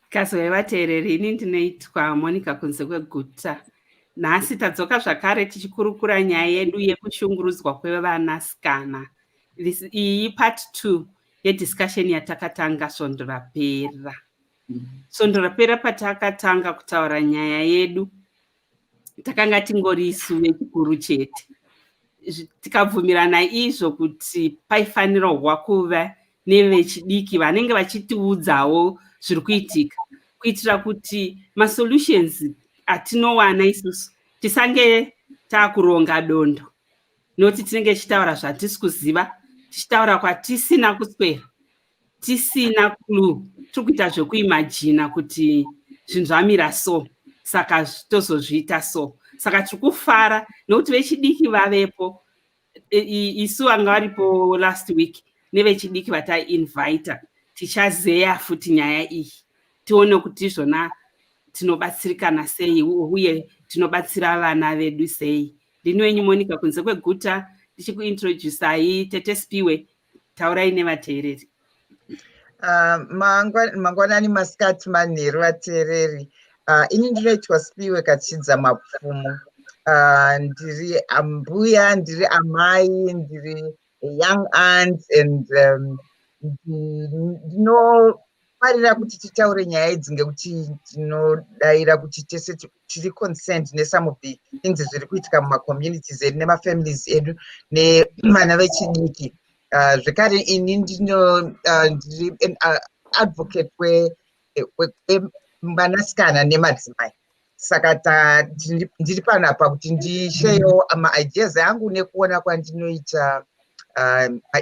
Kazoi vateereri, ini ndinoitwa Monica kunze kweguta. Nhasi tadzoka zvakare tichikurukura nyaya yedu yekushungurudzwa kwevanasikana. Iyi part 2 yediscussion yatakatanga svondo rapera. Svondo rapera patakatanga kutaura nyaya yedu, takanga tingori isu vechikuru chete. Tikabvumirana izvo kuti paifanirwa kuva nevechidiki vanenge vachitiudzawo zviri kuitika, kuitira kuti masolutions atinowana isusu tisange taakuronga dondo, noti tinenge tichitaura zvatisi kuziva, tichitaura kwatisina kuswera, tisina clue, tiri kuita zvekuimajina kuti zvinhu zvamira so, saka tozozviita so. Saka tiri kufara nokuti vechidiki vavepo. Isu vanga varipo last week nevechidiki vatainvita. Tichazeya futi nyaya iyi, tione kuti izvona tinobatsirikana sei uye tinobatsira vana vedu sei. Ndini wenyu Monica kunze kweguta, ndichikuintroducai Tete Spiwe, taurai nevateereri. Mangwanani, masikati, manheru vateereri. Ini ndinoitwa Spiwe Kachidza Mapfumo. Ndiri ambuya, ndiri amai, ndiri young aunt, and ndinofarira kuti titaure nyaya idzi ngekuti tinodaira kuti tese tiri concerned nesome of the things zviri kuitika mumacommunities edu nemafamilies edu nevana vechidiki. Zvekare ini ndiri advocate wevanasikana nemadzimai. Saka ndiri pano apa kuti ndisheyewo maideas angu nekuona kwandinoita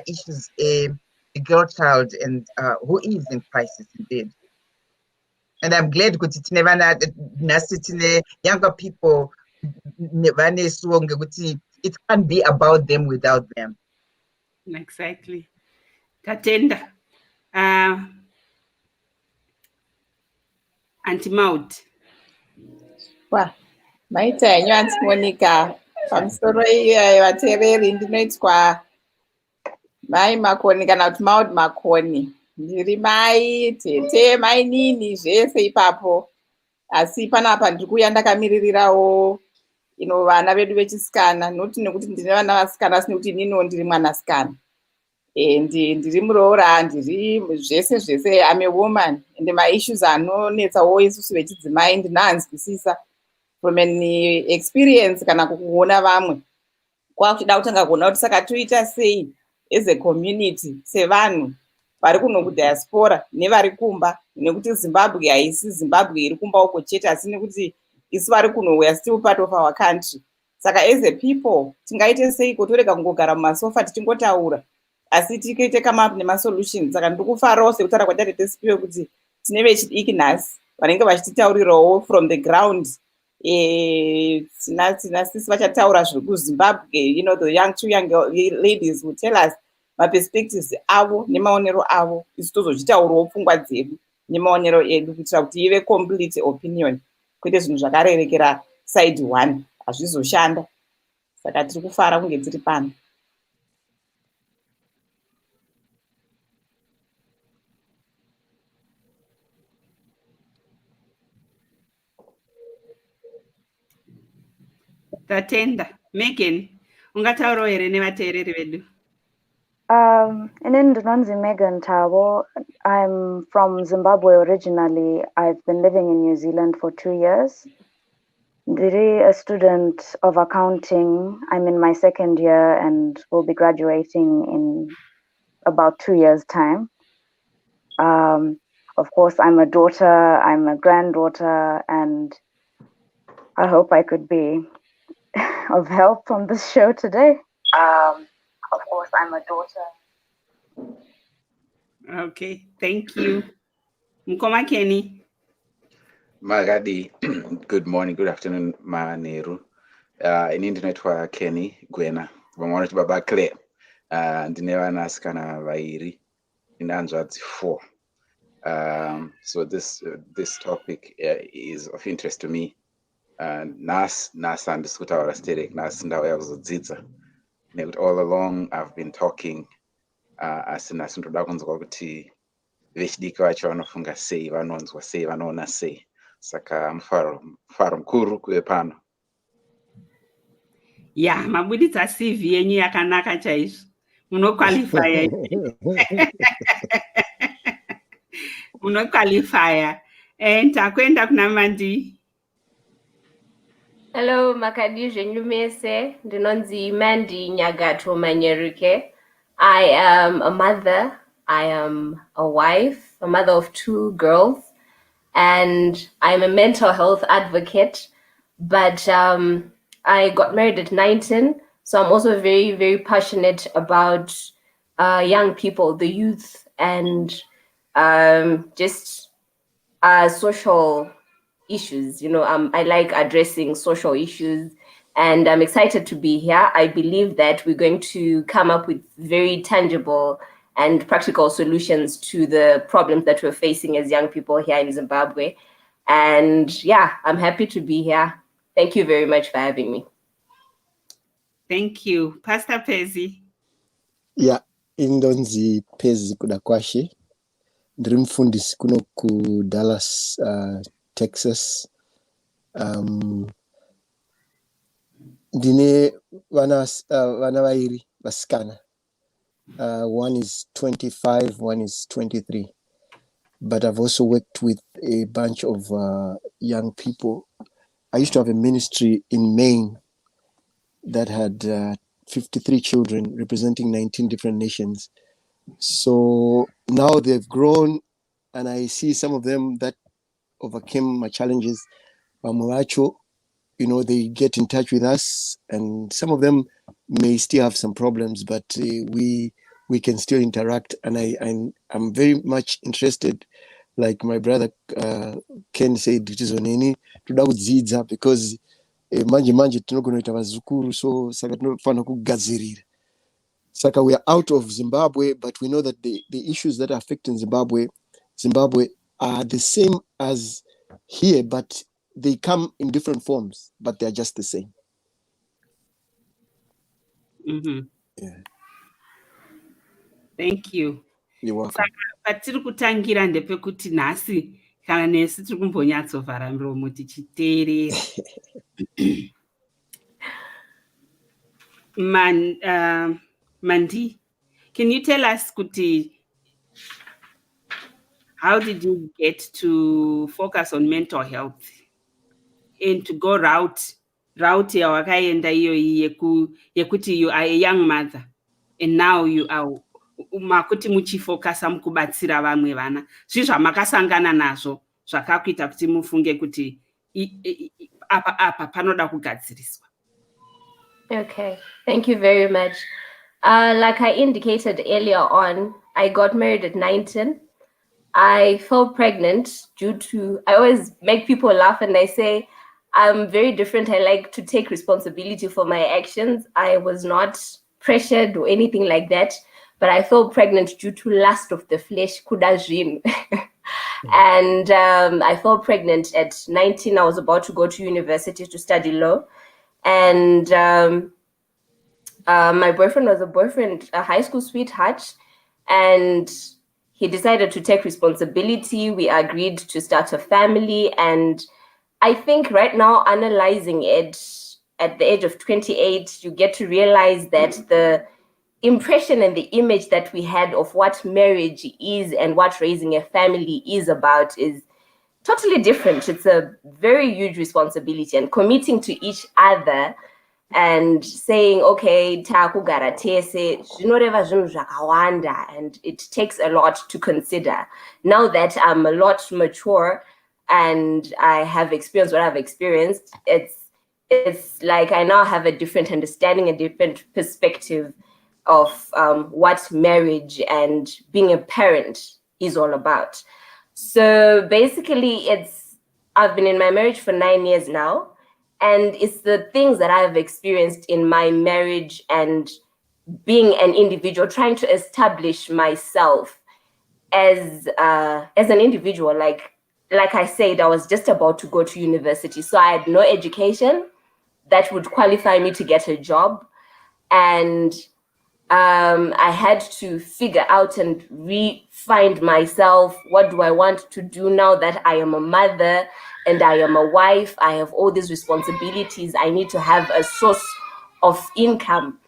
issues the girl child and who is in crisis indeed. And I'm glad kuti tine vana nhasi, tine younger people vanesuwo ngekuti it can't be about them without them. Exactly. Tatenda. Anti-Maud. Maita henyu Aunty Monica, pamusoro vateereri, ndinoitwa Mai Makoni kana kuti Maud Makoni. Ndiri mai, tete, mai nini, zvese ipapo. Asi panapa ndiri kuuya ndakamiririrawo vana vedu vechisikana, noti nekuti ndine vana vasikana, asi nekuti ininiwo ndiri mwanasikana. Ndiri muroora, ndiri zvese, I'm a woman, and my issues anonetsawo isusu vechidzimai ndinoanzwisisa from an experience kana kukuona vamwe. Kwakuchida kutanga kuona kuti saka toita sei as a community, sevanhu vari kuno kudiaspora nevari kumba, nekuti Zimbabwe haisi Zimbabwe iri kumba uko chete, asi nekuti isu vari kuno we are still part of our country. Saka as a people tingaite seiko torega kungogara mumasofa tichingotaura, asi tikaite come up nemasolutions. Saka ndiri kufarawo sekutaura kwaTate Spiwe kuti tine vechidiki nhasi vanenge vachititaurirawo from the ground. Tina sisi vachataura zviri kuZimbabwe, the two young ladies will tell us maperspectives avo nemaonero avo, isu tozochitaurawo pfungwa dzedu nemaonero edu kuitira kuti ive complete opinion, kwete zvinhu zvakarerekera side one, hazvizoshanda. Saka tiri kufara kunge tiri pano. Tatenda. Megan, ungataurawo here nevateereri vedu? Inini ndinonzi Megan Tabo. I'm from Zimbabwe originally. I've been living in New Zealand for 2 years. Ndiri a student of accounting. I'm in my second year and will be graduating in about 2 years' time. Of course, I'm a daughter, I'm a granddaughter, and I hope I could be of help on this show today. Of course, I'm a daughter. Okay, thank you. Mkoma Kenny. Magadi, good morning, good afternoon, Maneru. Ini ndinoitwa Kenny Gwena, vamwana baba Claire. Ndine vanasikana vairi, inanzvadzi 4. So this topic is of interest to me. Nas handisi kutaura sterek, nas ndauya kuzodzidza. All along I've been talking, asi nasi ndoda kunzwa kuti vechidiki vacho vanofunga sei, vanonzwa sei, vanoona sei. Saka mufaro mukuru kuve pano. Ya, mabuditsa CV yenyu yakanaka chaizvo. Munoqualifya. Munoqualifya. Takwenda kuna Mandi. Hello, makadi zvenyu mese. Ndinonzi Mandi Nyagato Manyeruke. I am a mother. I am a wife, a mother of 2 girls, and I'm a mental health advocate. But I got married at 19, so I'm also very, very passionate about young people, the youth, and just social issues. I like addressing social issues, and I'm excited to be here. I believe that we're going to come up with very tangible and practical solutions to the problems that we're facing as young people here in Zimbabwe. And yeah, I'm happy to be here. Thank you very much for having me. Thank you. Pastor Pezi. Yeah, indonzi Pezi Kudakwashi. Ndiri mufundisi kuno ku Dallas, Texas. Ndine vana vairi vasikana. One is 25, one is 23. But I've also worked with a bunch of young people. I used to have a ministry in Maine that had 53 children representing 19 different nations. So now they've grown, and I see some of them that overcame my challenges. They get in touch with us, and some of them may still have some problems, but we can still interact. And I'm very much interested, like my brother Ken said, it is on any because manje tinogonoita vazukuru, so saka tinofana kugadzirira. Saka we are out of Zimbabwe, but we know that the issues that are affecting Zimbabwe are the same as here, but they come in different forms, but they're just the same. Mm-hmm. Yeah. Thank you. You're welcome. Saka patiri kutangira ndepekuti nhasi kana nesi tiri kumbonyatsovhara miromo tichiteerera. Mandi, can you tell us kuti how did you get to focus on mental health and to go route yawakaenda iyoyi yekuti you are a young mother and now you are makuti muchifokasa mukubatsira vamwe vana, zvii zvamakasangana nazvo zvakakuita kuti mufunge kuti apa panoda kugadziriswa? Okay, thank you very much. Like I indicated earlier on, I got married at 19. I fell pregnant I always make people laugh and I say, I'm very different. I like to take responsibility for my actions. I was not pressured or anything like that, but I fell pregnant due to lust of the flesh, kudajin. And I fell pregnant at 19. I was about to go to university to study law. And my boyfriend was a high school sweetheart, and he decided to take responsibility. We agreed to start a family. And I think right now, analyzing it at the age of 28, you get to realize that the impression and the image that we had of what marriage is and what raising a family is about is totally different. It's a very huge responsibility, and committing to each other and saying, okay, takugara tese, zvinoreva zvinhu zvakawanda, and it takes a lot to consider. Now that I'm a lot mature and I have experienced what I've experienced, it's like I now have a different understanding, a different perspective of what marriage and being a parent is all about. So basically, I've been in my marriage for 9 years now, and it's the things that I've experienced in my marriage and being an individual, trying to establish myself as an individual. Like I said, I was just about to go to university, so I had no education that would qualify me to get a job. And I had to figure out and re-find myself. What do I want to do now that I am a mother and I am a wife? I have all these responsibilities. I need to have a source of income.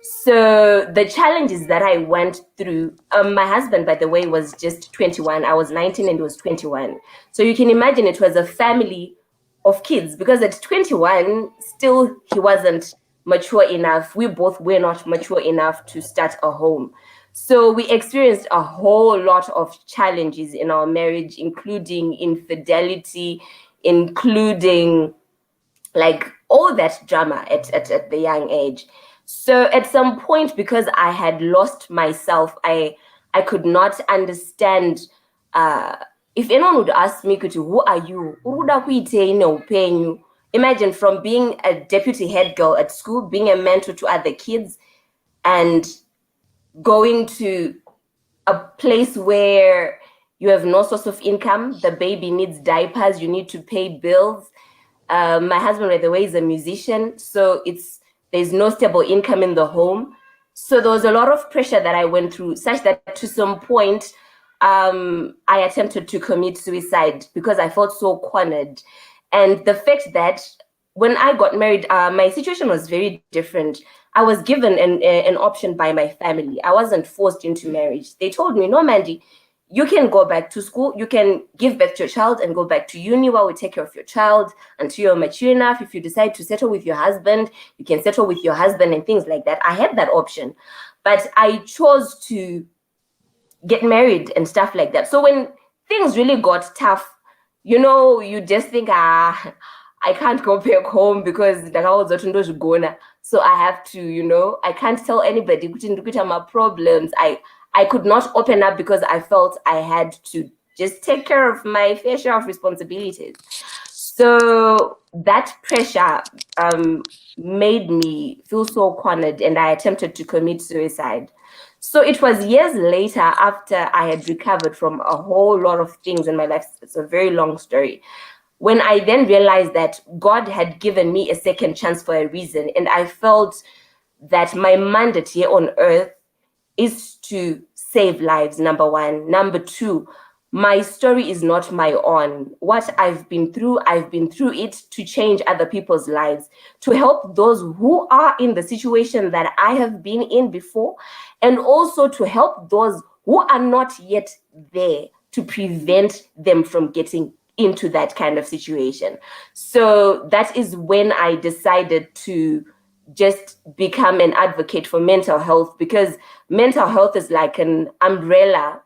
So the challenges that I went through, my husband, by the way, was just 21. I was 19 and he was 21. So you can imagine it was a family of kids, because at 21, still he wasn't mature enough. We both were not mature enough to start a home. So we experienced a whole lot of challenges in our marriage, including infidelity, including like all that drama at the young age. So at some point, because I had lost myself, I could not understand. If anyone would ask me, who are you? Imagine from being a deputy head girl at school, being a mentor to other kids, and going to a place where you have no source of income. The baby needs diapers, you need to pay bills. My husband, by the way, is a musician, so there's no stable income in the home. So there was a lot of pressure that I went through, such that to some point, I attempted to commit suicide because I felt so cornered. And the fact that when I got married, my situation was very different. I was given an option by my family. I wasn't forced into marriage. They told me, no, Mandy, you can go back to school. You can give back to your child and go back to uni while we take care of your child until you're mature enough. If you decide to settle with your husband, you can settle with your husband and things like that. I had that option, but I chose to get married and stuff like that. So when things really got tough, you just think, I can't go back home because so I have to, I can't tell anybody my problems. I could not open up because I felt I had to just take care of my fair share of responsibilities. So that pressure made me feel so cornered, and I attempted to commit suicide. So it was years later, after I had recovered from a whole lot of things in my life. It's a very long story. When I then realized that God had given me a second chance for a reason, and I felt that my mandate here on earth is to save lives, number one. Number two, my story is not my own. What I've been through it to change other people's lives, to help those who are in the situation that I have been in before, and also to help those who are not yet there, to prevent them from getting into that kind of situation. So that is when I decided to just become an advocate for mental health, because mental health is like an umbrella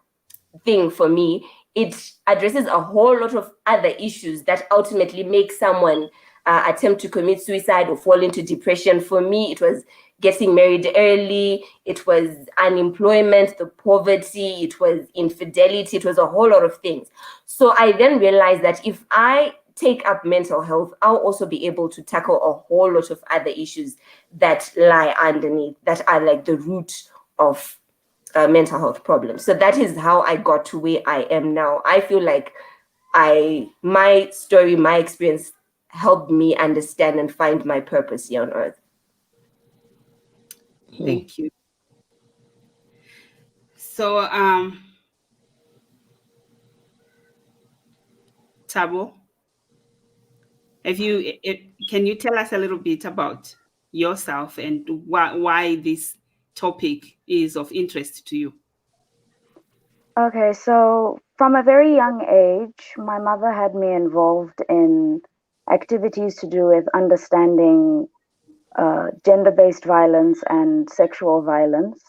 thing for me. It addresses a whole lot of other issues that ultimately make someone attempt to commit suicide or fall into depression. For me, it was getting married early, it was unemployment, the poverty, it was infidelity, it was a whole lot of things. So I then realized that if I take up mental health, I'll also be able to tackle a whole lot of other issues that lie underneath, that are like the root of mental health problems. So that is how I got to where I am now. I feel like my story, my experience helped me understand and find my purpose here on earth. Thank you. So, Tabo, can you tell us a little bit about yourself and why this topic is of interest to you? Okay, so from a very young age, my mother had me involved in activities to do with understanding gender-based violence and sexual violence.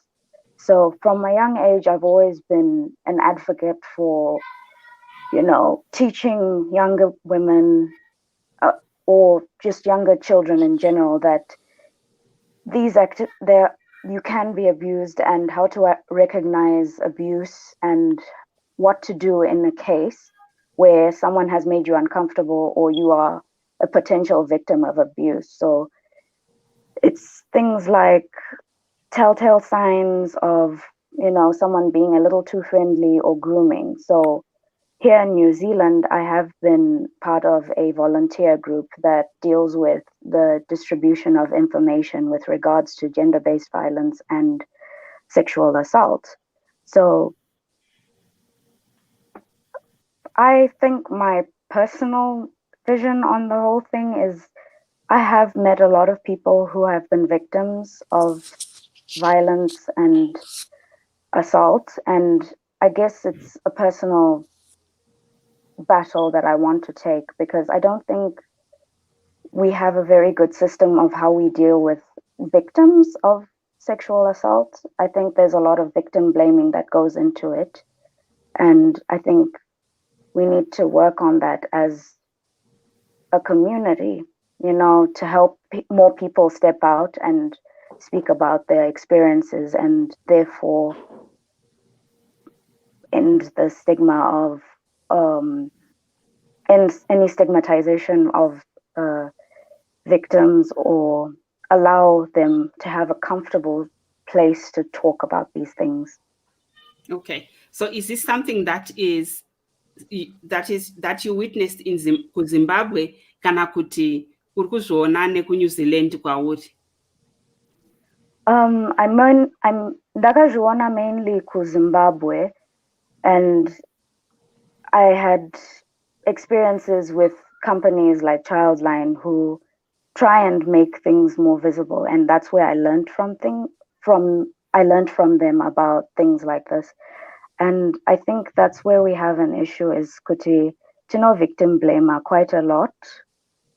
So from a young age, I've always been an advocate for, teaching younger women or just younger children in general that you can be abused, and how to recognize abuse and what to do in a case where someone has made you uncomfortable or you are a potential victim of abuse. So it's things like telltale signs of, someone being a little too friendly or grooming. So here in New Zealand, I have been part of a volunteer group that deals with the distribution of information with regards to gender-based violence and sexual assault. So I think my personal vision on the whole thing is I have met a lot of people who have been victims of violence and assault, and I guess it's a personal battle that I want to take, because I don't think we have a very good system of how we deal with victims of sexual assault. I think there's a lot of victim blaming that goes into it, and I think we need to work on that as a community, you know, to help more people step out and speak about their experiences, and therefore end the stigma of any stigmatization of victims, or allow them to have a comfortable place to talk about these things. Okay, so is this something that you witnessed in Zimbabwe, kana kuti uri kuzviona neku-New Zealand kwauri? I'm ndakazviona mainly Zimbabwe, and I had experiences with companies like Childline who try and make things more visible, and that's where I learned from them about things like this. And I think that's where we have an issue, is kuti tino victim blamer quite a lot,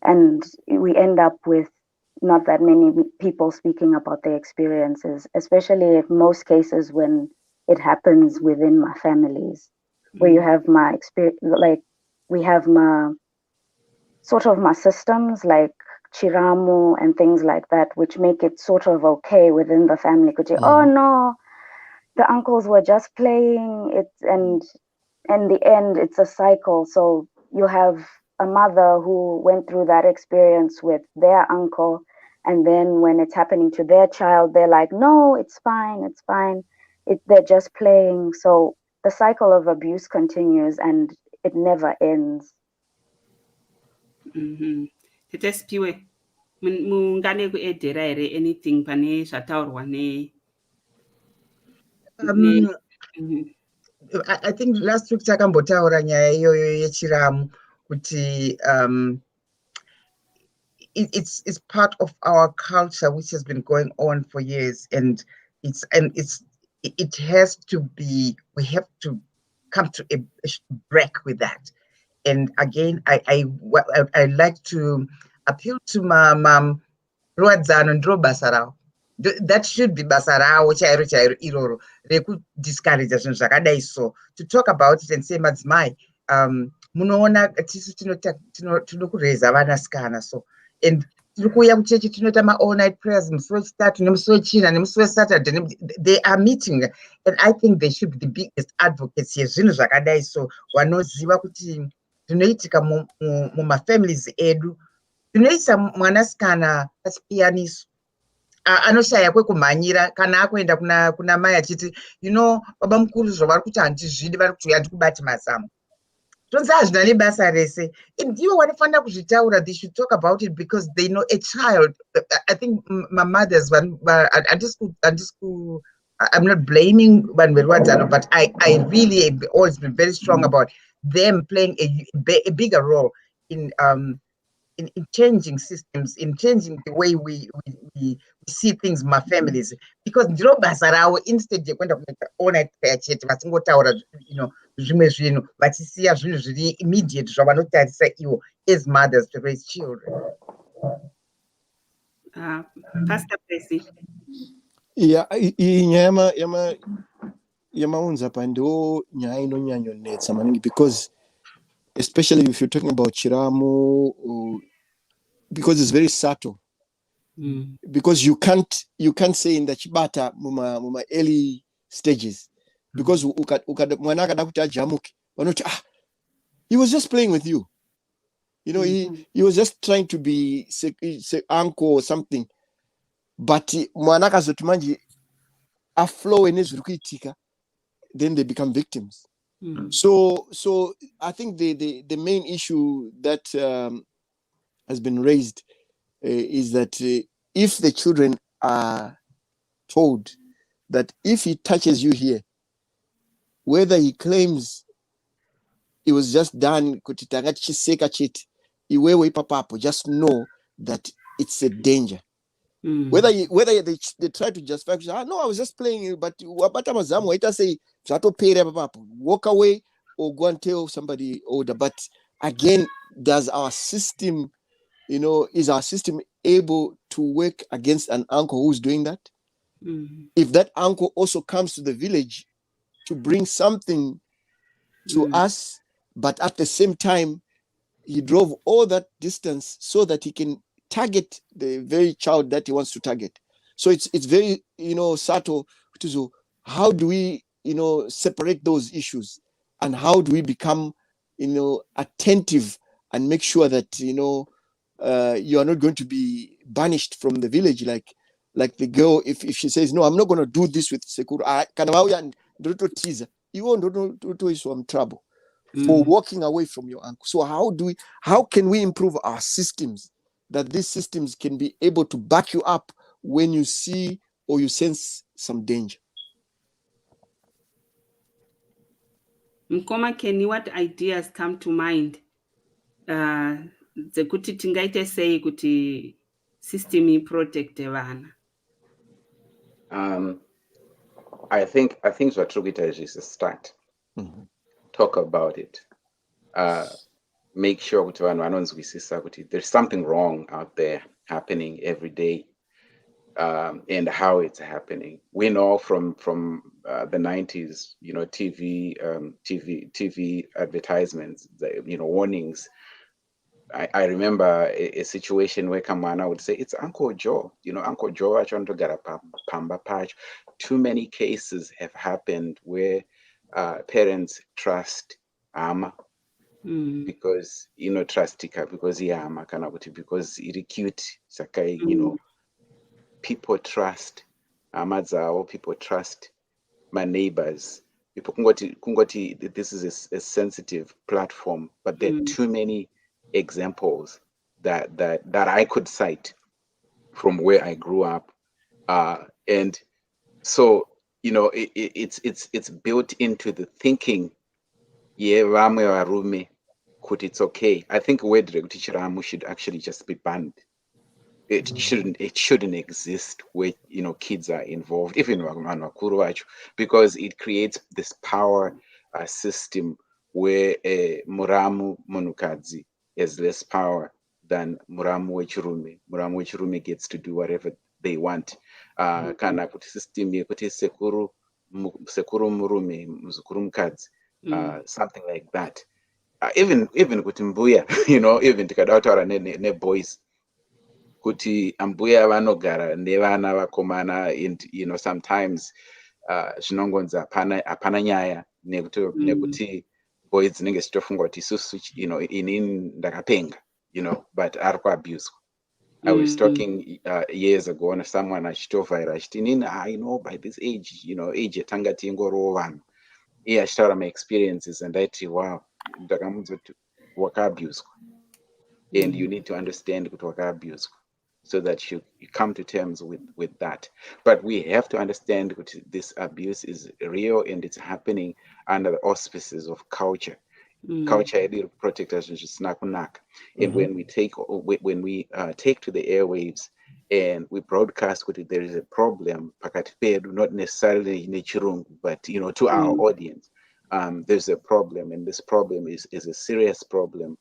and we end up with not that many people speaking about their experiences, especially in most cases when it happens within my families, where you have my experience, like we have my sort of my systems like chiramu and things like that, which make it sort of okay within the family. Oh no, the uncles were just playing it, and in the end it's a cycle. So you have a mother who went through that experience with their uncle, and then when it's happening to their child, they're like, no, it's fine, they're just playing. So the cycle of abuse continues and it never ends. Tete Sipiwe, mungane kuedhera here anything pane zvataurwa ne I think last week takambotaura nyaya iyoyo yechiramu kuti it's part of our culture which has been going on for years, and it has to be, we have to come to a break with that. And again, I like to appeal to my mom. That should be basa ravo chairo chairo iroro rekudiscourage zvinhu zvakadai. So to talk about it and say, madzimai, munoona tisu tinokureza vanasikana, so and tiri kuuya kuchechi tinoita ma-all-night prayers musi wechitatu nemusi wechina nemusi wesaturday. They are meeting, and I think they should be the biggest advocates yezvinhu zvakadai. So vanoziva kuti zvinoitika mumafamilies edu. Zvinoisa mwanasikana pasipiyaniso, anoshaya kwekumhanyira kana akuenda kuna mai achiti, you know, baba mukuru zvavari kuti handizvidi, vari kuti handikubati mazamu. Tonzi hazvina nebasa rese. Ivo vanofanira kuzvitaura. They should talk about it because they know a child. I think my mothers, I'm not blaming Vanverwadzano, but I really have always been very strong about them playing a bigger role in changing systems, in changing the way we see things in my families. Because ndiro basa ravo, instead yekuenda kuita all-night prayer chete vasingotaura, you know, zvimwe zvinhu vachisiya zvinhu zviri immediate zvavanotarisa ivo as mothers to raise children. Pastor Percy. Yeah, iyi nyaya yamaunza pa ndo nyaya inonyanyonetsa maningi, because especially if you're talking about chiramu, because it's very subtle. Because you can't say in the chibata muma early stages, because mwana akada kuti ajamuke vanoti he was just playing with you, you know, he was just trying to be say uncle or something, but mwana akazoti manje aflow nezviri kuitika, then they become victims. So I think the main issue that has been raised is that if the children are told that if he touches you here, whether he claims it was just done kuti tanga tichiseka chete, iwewe ipapapo, just know that it's a danger. Whether they try to justify, no, I was just playing, but wabata mazamu waita say zvatopera papapo, walk away or go and tell somebody older. But again, does our system, is our system able to work against an uncle who's doing that? If that uncle also comes to the village to bring something to us, but at the same time, he drove all that distance so that he can target the very child that he wants to target. So it's very, subtle. So how do we, separate those issues, and how do we become, attentive and make sure that, you are not going to be banished from the village like the girl, if she says, no, I'm not going to do this with Sekuru, you won't do some trouble for walking away from your uncle. So how can we improve our systems, that these systems can be able to back you up when you see or you sense some danger? Mkoma Kenny, what ideas come to mind? Dzekuti tingaite sei kuti system iprotecte vana? I think Zvatrikuita is a start. Talk about it. Make sure kuti vanhu vanonzwisisa kuti there's something wrong out there happening every day, and how it's happening. We know from the 90s, TV advertisements, warnings. I remember a situation where Kamana would say, it's Uncle Joe, Uncle Joe, I trying to get a pamba patch. Too many cases have happened where parents trust Ama because, trustika, because Ama kanabuti, because iri cute, sakai, people trust Amadzao, people trust my neighbors. People kungoti, this is a sensitive platform, but there are too many examples that I could cite from where I grew up, and so it's built into the thinking. Yeah, vamwe varume, kuti it's okay. I think wedre kuti chiramu should actually just be banned. It shouldn't exist where kids are involved, even vanhu vacho, because it creates this power system where muramu munhukadzi has less power than muramu wechirume. Muramu wechirume gets to do whatever they want. Kana kuti system yekuti sekuru murume, muzukuru mukadzi, something like that. Even kuti mbuya, even tikada kutaura ne-boys, kuti ambuya vanogara nevana vakomana, and sometimes zvinongonzi hapana nyaya nekuti boys dzinenge zitofunga kuti isusu inini ndakapenga, but ari kuabuswa. I was talking years ago on someone achitovhaira achiti inini by this age, age yatanga tingorowo vanhu, iye achitaura my experiences, and aiti wow, ndakamudza kuti wakaabuswa, and you need to understand kuti wakaabuswa, so that you come to terms with that. But we have to understand that this abuse is real and it's happening under the auspices of culture. Culture protect us, and when we take to the airwaves and we broadcast that there is a problem, not necessarily in Chirungu, but to our audience, there's a problem, and this problem is a serious problem.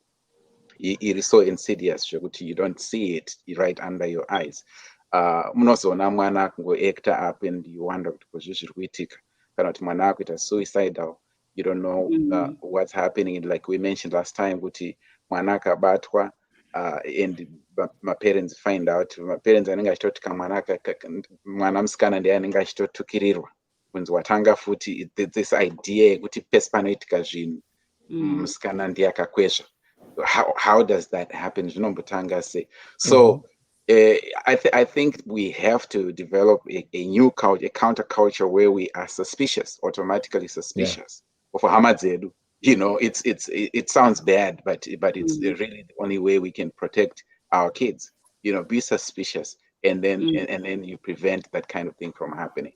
It is so insidious, you don't see it right under your eyes. Munozona mwana kungoacta up and you wonder kuti zviri kuitika, kana kuti mwana akuita suicidal, you don't know what's happening. Like we mentioned last time, kuti mwana akabatwa, and my parents find out, my parents anenge achitotika mwana musikana ndiye anenge achitotukirirwa, kunzi watanga futi this idea yekuti pese panoitika zvinhu musikana ndiye akakwezva. How does that happen? So I think we have to develop a new culture, a counterculture where we are automatically suspicious of Hamadzedu. It sounds bad, but it's really the only way we can protect our kids. Be suspicious, and then and then you prevent that kind of thing from happening.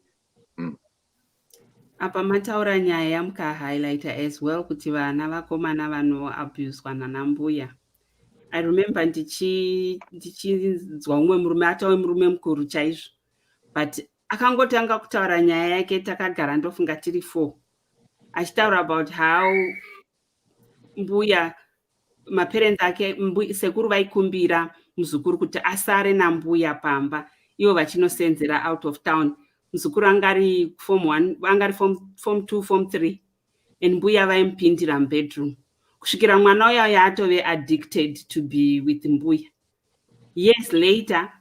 Apa mataura nyaya mukahighlighta as well kuti vana vakomana vanoabuswa nanambuya. I remember ndichinzwa umwe murume atawe murume mukuru chaizvo, but akangotanga kutaura nyaya yake takagara ndofunga tiri 4 achitaura about how mbuya maparents ake sekuru vaikumbira muzukuru kuti asare nambuya pamba ivo vachinosenzera out of town. Muzukuru angari form 1 angari form 2 form 3 and mbuya vaimupindira mubedroom kusvikira mwana uya yaatove addicted to be with mbuya. Years later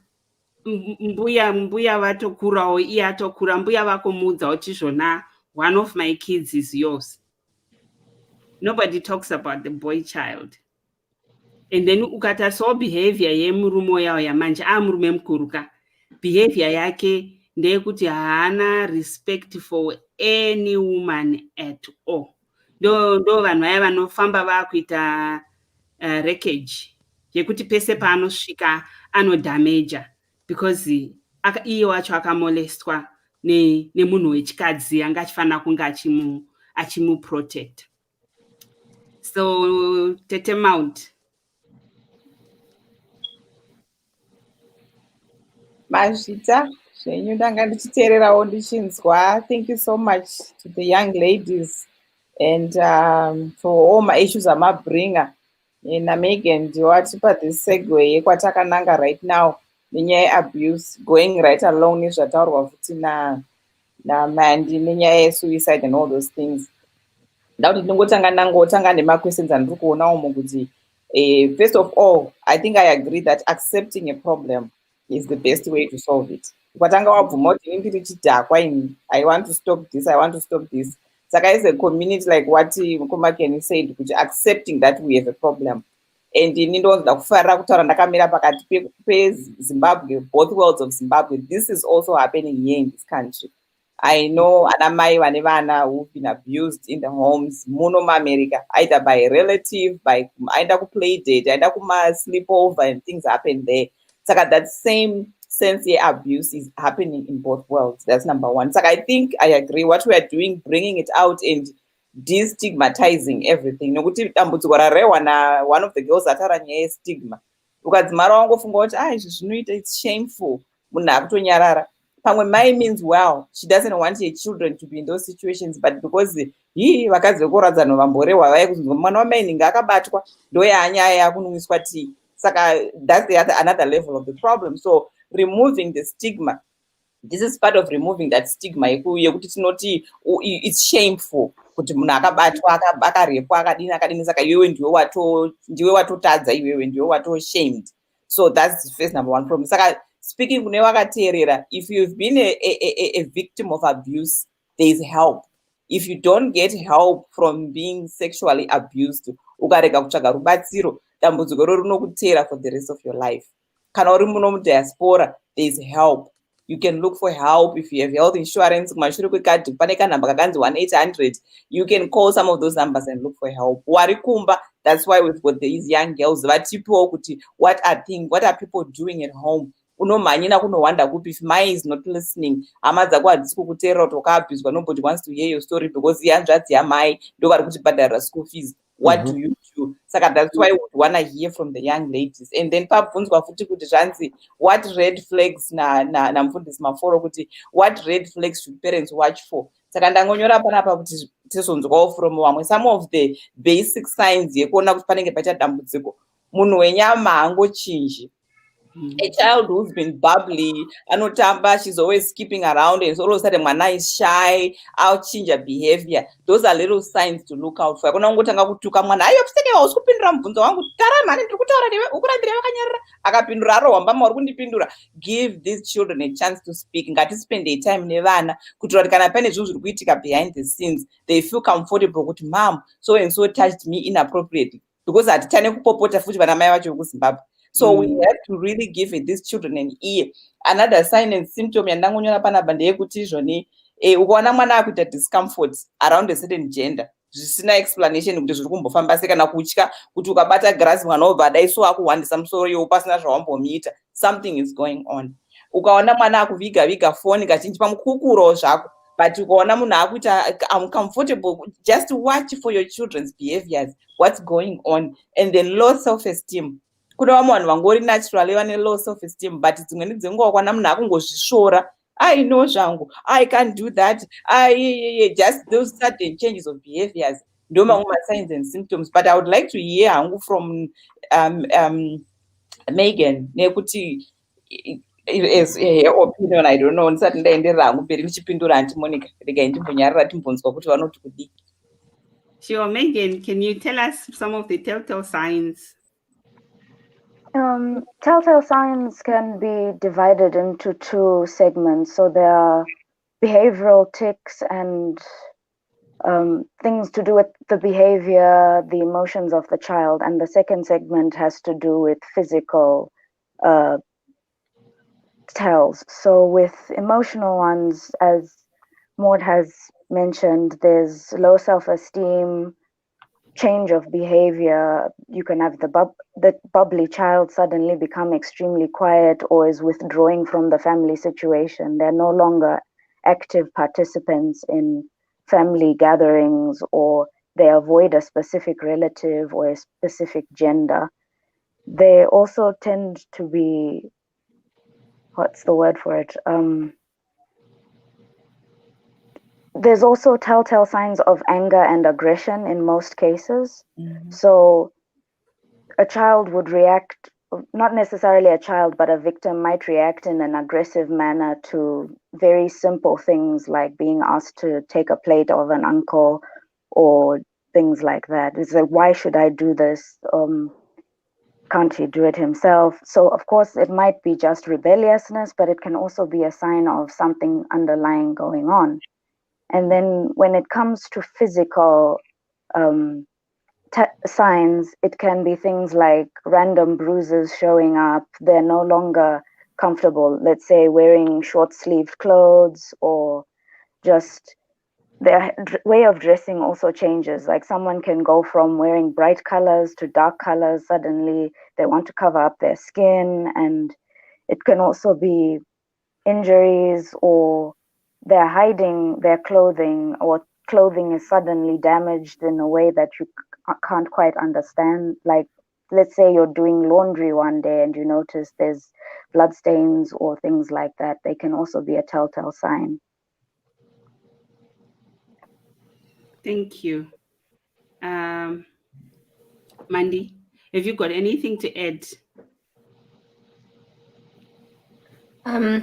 mbuya vatokurawo, iye atokura, mbuya vakomuudza kuti zvona one of my kids is yours. Nobody talks about the boy child. And then ukatarisawo behavior yemurume uya yamanje murume mukuruka, behavior yake ndeyekuti haana respect for any woman at all. Ndo vanhu vaya vanofamba vakuita wreckage yekuti pese paanosvika anodamaja because iye wacho akamolestwa nemunhu wechikadzi anga achifanira kunge achimuprotect. So Tete Mount. Mazvita zvenyu ndanga ndichiteererawo ndichinzwa. Thank you so much to the young ladies and for all my issues amabringa. Megan ndiwatipa this segue yekwatakananga right now nenyaya abuse going right along nezvataurwa futi naMandi nenyaya yesuicide and all those things. Ndauti ndingotanga nemaquestions andiri kuonawo mukuti first of all, I think I agree that accepting a problem is the best way to solve it. Ukatanga wabvuma kuti ndiri chidhakwa ini, I want to stop this, I want to stop this. Saka as a community, like what Mukomakeni said, accepting that we have a problem. And in ndinonda kufarira kutaura ndakamira pakati peZimbabwe, both worlds of Zimbabwe. This is also happening here in this country. I know anamai vane vana who've been abused in the homes muno muAmerica, either by a relative, by aenda kuplay date, aenda kuma sleepover, and things happen there. Saka that same sense abuse is happening in both worlds. That's number one. So I think I agree what we are doing, bringing it out and destigmatizing everything. Nokuti dambudziko rarewa na one of the girls ataura nyaya stigma. Ukadzimara wangofunga kuti izvi zvinoita, it's shameful. Munhu akutonyarara. Pamwe mai means well, she doesn't want her children to be in those situations, but because vakadzi vekuradzano vamborewa vaya kuzonzwa mwana wamai ninge akabatwa ndoyanyaya yakunwiswa tii. Saka that's another level of the problem. So removing the stigma, this is part of removing that stigma yekuti tinoti it's shameful kuti munhu akabatwa akarepwa akadini saka iwewe ndiwe watotadza, iwewe ndiwe watoshamed. So that's the first number one problem. Saka speaking kune vakateerera, if you've been a victim of abuse, there is help. If you don't get help from being sexually abused, ukarega kutsvaga rubatsiro, dambudziko rinokutera for the rest of your life. Kana uri muno mudiaspora, there is help. You can look for help if you have health insurance. Kumashure kwekadhi pane kanhamba kakanzi 1-800. You can call some of those numbers and look for help. Wari kumba, that's why we've got these young girls. Vatipo kuti what are people doing at home? Unomhanyira kunowanda kupi if Mai is not listening. Hama dzako hadzisi kukuteerera kuti wakaabuswa. Nobody wants to hear your story because ihanzvadzi yamai ndo vari kuchibhadharira school fees. What do you do? Saka that's why we want to hear from the young ladies. And then pabvunzwa futi kuti zvanzi what red flags na mufundisi Maforo kuti what red flags should parents watch for. Saka ndangonyora panapa kuti tizonzwawo from vamwe some of the basic signs yekuona kuti panenge paita dambudziko. Munhu wenyama haangochinji. A child who's been bubbly, anotamba, she's always skipping around, and all of a sudden mwana is shy, I'll change her behavior. Those are little signs to look out for. Kuna ngotanga kutuka mwana, ayo pseke wausukupindura mubvunzo wangu, taramani ndikutaura newe, ukurambira wakanyarara, akapindura aro wambama uri kundipindura. Give these children a chance to speak. Ngatispend a time nevana, kutura kana pane zvinhu zviri kuitika behind the scenes. They feel comfortable kuti mom, so and so touched me inappropriately. Because hatitane kupopota futi vana mai vacho kuZimbabwe. So we have to really give these children an ear. Another sign and symptom yandangonyora panapa ndeyekuti izvoni ukaona mwana akuita discomfort around a certain gender zvisina explanation kuti zviri kumbofamba sei kana kutya kuti ukabata grass mwana obva adaiso akuwandisa musoro iwo pasina zvawambomuita, something is going on. Ukaona mwana akuviga phone kazhinji pamukukurawo zvako but ukaona munhu akuita I'm comfortable, just watch for your children's behaviors, what's going on, and then low self-esteem. Kuna vamwe vanhu vangori naturally vane low self-esteem, but dzimweni dzenguva kwana munhu akungozvisvora, I know zvangu, I can't do that, just those sudden changes of behaviors ndo mamwe signs and symptoms. But I would like to hear hangu from Megan nekuti as her opinion, I don't know, ndisati ndaenderera hangu mberi ndichipindura anti Monica, regai ndimbonyarara timbonzwa kuti vanoti kudii. Sure, Megan, can you tell us some of the telltale signs? Telltale signs can be divided into two segments. So there are behavioral tics and things to do with the behavior, the emotions of the child. And the second segment has to do with physical tells. So with emotional ones, as Maud has mentioned, there's low self-esteem, change of behavior. You can have the bubbly child suddenly become extremely quiet or is withdrawing from the family situation. They're no longer active participants in family gatherings, or they avoid a specific relative or a specific gender. They also tend to be, what's the word for it? There's also telltale signs of anger and aggression in most cases. Mm-hmm. So a child would react, not necessarily a child, but a victim might react in an aggressive manner to very simple things like being asked to take a plate of an uncle or things like that. It's like, why should I do this? Can't he do it himself? So of course it might be just rebelliousness, but it can also be a sign of something underlying going on. And then when it comes to physical signs, it can be things like random bruises showing up. They're no longer comfortable, let's say wearing short-sleeved clothes, or just their way of dressing also changes. Like someone can go from wearing bright colors to dark colors. Suddenly they want to cover up their skin. And it can also be injuries, or they're hiding their clothing, or clothing is suddenly damaged in a way that you can't quite understand. Like, let's say you're doing laundry one day and you notice there's bloodstains or things like that. They can also be a telltale sign. Thank you. Mandy, have you got anything to add?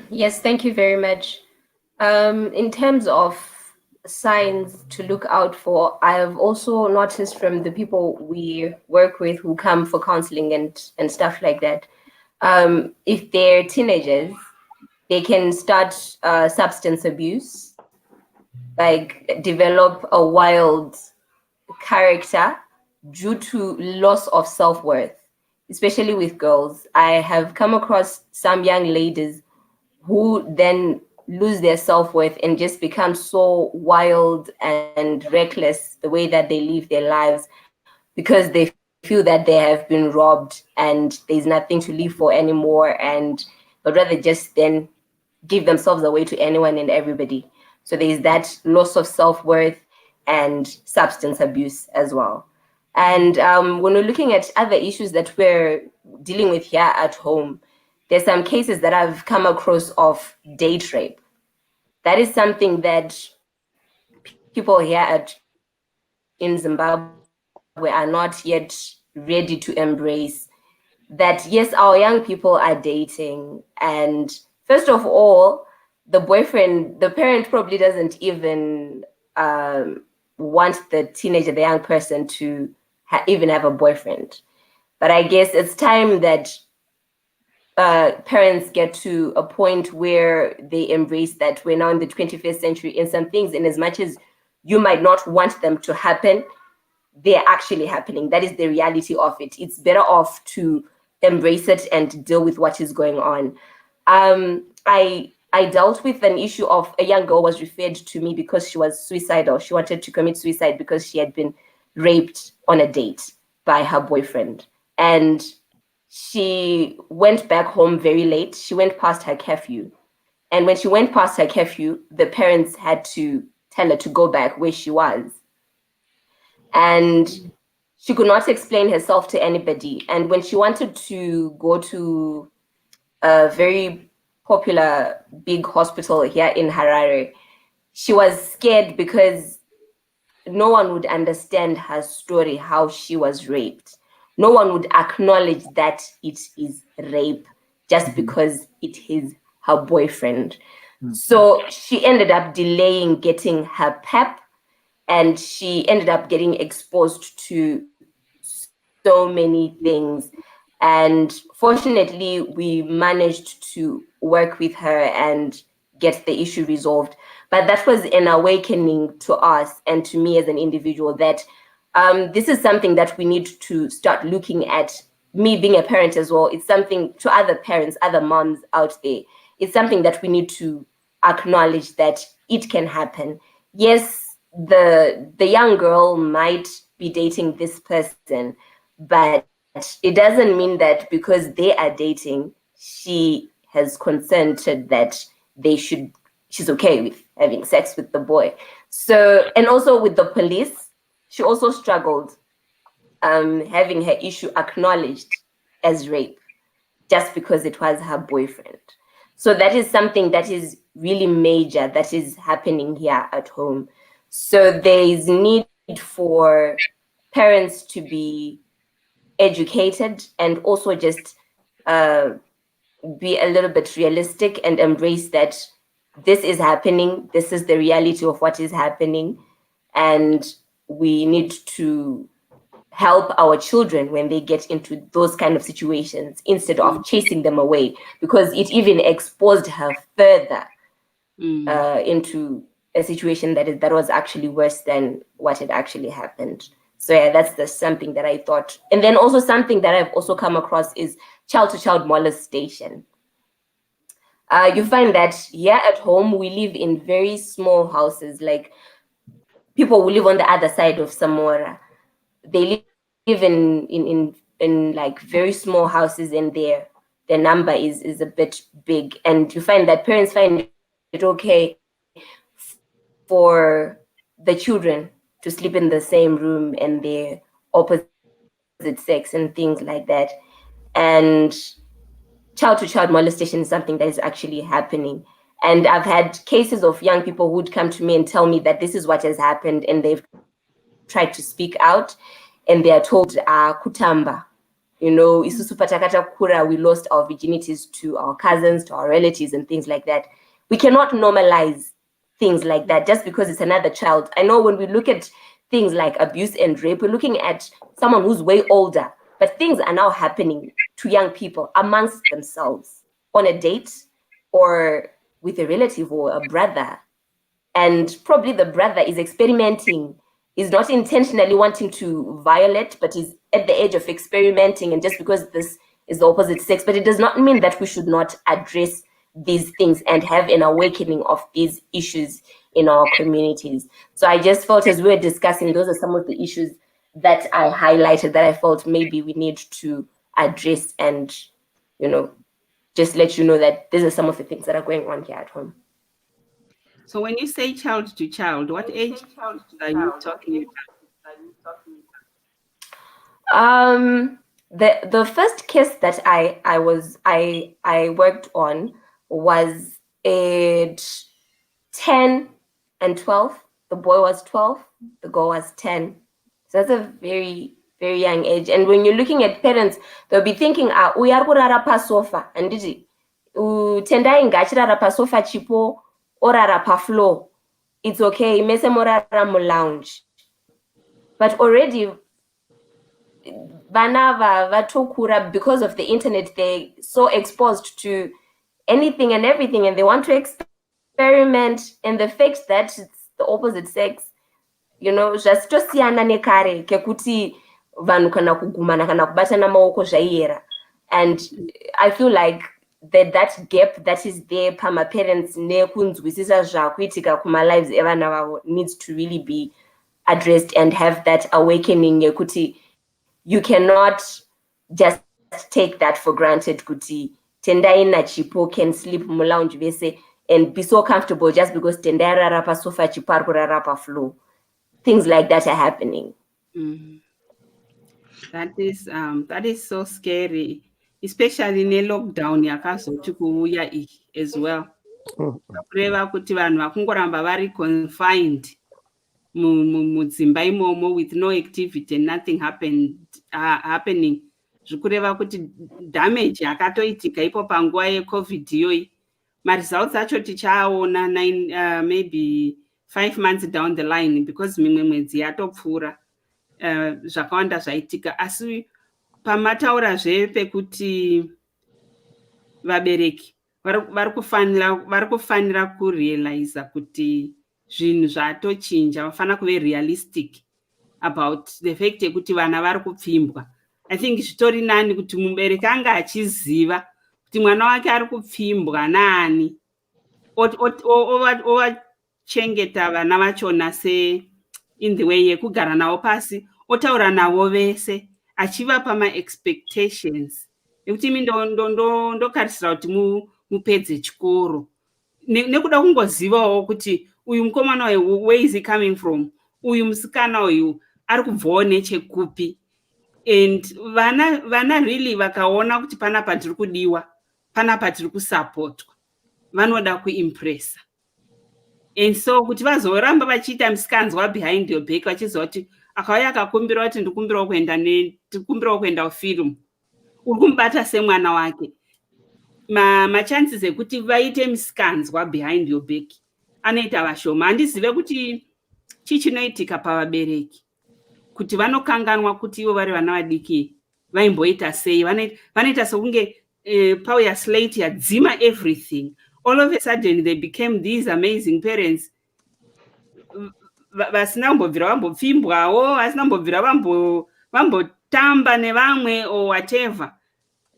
Yes, thank you very much. In terms of signs to look out for, I have also noticed from the people we work with who come for counseling and stuff like that, if they're teenagers, they can start substance abuse, like develop a wild character due to loss of self-worth, especially with girls. I have come across some young ladies who then lose their self-worth and just become so wild and reckless the way that they live their lives, because they feel that they have been robbed and there's nothing to live for anymore, but rather just then give themselves away to anyone and everybody. So there's that loss of self-worth and substance abuse as well. And when we're looking at other issues that we're dealing with here at home, there's some cases that I've come across of date rape. That is something that people here in Zimbabwe are not yet ready to embrace. That yes, our young people are dating, and first of all, the parent probably doesn't even want the teenager, the young person, to even have a boyfriend. But I guess it's time that parents get to a point where they embrace that we're now in the 21st century, and some things, in as much as you might not want them to happen, they're actually happening. That is the reality of it. It's better off to embrace it and deal with what is going on. I dealt with an issue of a young girl was referred to me because she was suicidal. She wanted to commit suicide because she had been raped on a date by her boyfriend. And she went back home very late. She went past her curfew. And when she went past her curfew, the parents had to tell her to go back where she was. And she could not explain herself to anybody. And when she wanted to go to a very popular big hospital here in Harare, she was scared because no one would understand her story, how she was raped. No one would acknowledge that it is rape just because it is her boyfriend. So she ended up delaying getting her PEP, and she ended up getting exposed to so many things. And fortunately, we managed to work with her and get the issue resolved. But that was an awakening to us and to me as an individual that this is something that we need to start looking at. Me being a parent as well, it's something to other parents, other moms out there. It's something that we need to acknowledge that it can happen. Yes, the young girl might be dating this person, but it doesn't mean that because they are dating, she has consented that she's okay with having sex with the boy. So, and also with the police, she also struggled having her issue acknowledged as rape just because it was her boyfriend. So that is something that is really major that is happening here at home. So there is need for parents to be educated and also just be a little bit realistic and embrace that this is happening. This is the reality of what is happening. And we need to help our children when they get into those kind of situations instead of chasing them away, because it even exposed her further into a situation that was actually worse than what had actually happened. So yeah, that's something that I thought. And then also something that I've also come across is child-to-child molestation. You find that here at home, we live in very small houses, like people who live on the other side of Samora. They live in like very small houses, and their number is a bit big. And you find that parents find it okay for the children to sleep in the same room and their opposite sex and things like that. And child-to-child molestation is something that is actually happening. And I've had cases of young people who would come to me and tell me that this is what has happened, and they've tried to speak out, and they are told, kutamba, isusu patakata kura, we lost our virginities to our cousins, to our relatives, and things like that. We cannot normalize things like that just because it's another child. I know when we look at things like abuse and rape, we're looking at someone who's way older, but things are now happening to young people amongst themselves on a date or with a relative or a brother. And probably the brother is experimenting, is not intentionally wanting to violate, but is at the age of experimenting. And just because this is the opposite sex, but it does not mean that we should not address these things and have an awakening of these issues in our communities. So I just felt, as we were discussing, those are some of the issues that I highlighted that I felt maybe we need to address and, just let you know that these are some of the things that are going on here at home. So when you say child to child, what age are you talking about? The first case that I worked on was at 10 and 12. The boy was 12, the girl was 10. So that's a very, very young age. And when you're looking at parents, they'll be thinking, we are kurara pa sofa, and did tendai ngachirara pa sofa chipo orara pa floor. It's okay, mese morara mu lounge. But already Banava, Vatokura, because of the internet, they're so exposed to anything and everything, and they want to experiment. And the fact that it's the opposite sex, just tosiyana nekare kekuti vanhu kana kugumana kana kubatana maoko zvaiyera. And I feel like that gap that is there pama parents nekunzwisisa zvakuitika kuma lives evana vavo needs to really be addressed and have that awakening yekuti you cannot just take that for granted kuti tendai nachipo can sleep mu lounge vese and be so comfortable just because tendera rapa sofa chiparkura rapa floor. Things like that are happening. That is so scary, especially in a lockdown yakazoti kuuya as well. Kureva kuti vanhu vakungoramba vari confined mudzimba imomo with no activity and nothing happening. Zvikureva kuti damage yakatoitika ipo panguva yeCovid iyoyi, results acho tichaona maybe 5 months down the line because mimwe mwedzi yatopfuura zvakawanda zvaitika. Asi pamataurazve pekuti vabereki vari kufanira kurealiza kuti zvinhu zvatochinja, vafanira kuve realistic about the fact yekuti vana vari kupfimbwa. I think zvitori nani kuti mubereki anga achiziva kuti mwana wake ari kupfimbwa naani, ovachengeta vana vachona in the way yekugara navo pasi, otaura navo vese achivapa ma-expectations ekuti imi ndokarisira kuti mupedze chikoro, nekuda kungozivawo kuti uyu mukomana uyu where is he coming from, uyu musikana uyu ari kubvawo nechekupi. And vana really vakaona kuti panapa tiri kudiwa, panapa tiri kusapotwa, vanoda kuimpresa. And so kuti vazoramba vachiita musikanzwa behind your back vachiziva kuti akauya akakumbira kuti ndikumbirawo kuenda kufilm, uri kumubata semwana wake, machances ekuti vaite musikanzwa behind your back anoita vashoma. Handizive kuti chii chinoitika pavabereki kuti vanokanganwa kuti ivo vari vana vadiki vaimboita sei. Vanoita sokunge pauya slate yadzima everything, all of a sudden they became these amazing parents vasina kumbobvira vambopfimbwawo, vasina kumbobvira vambotamba nevamwe or whatever.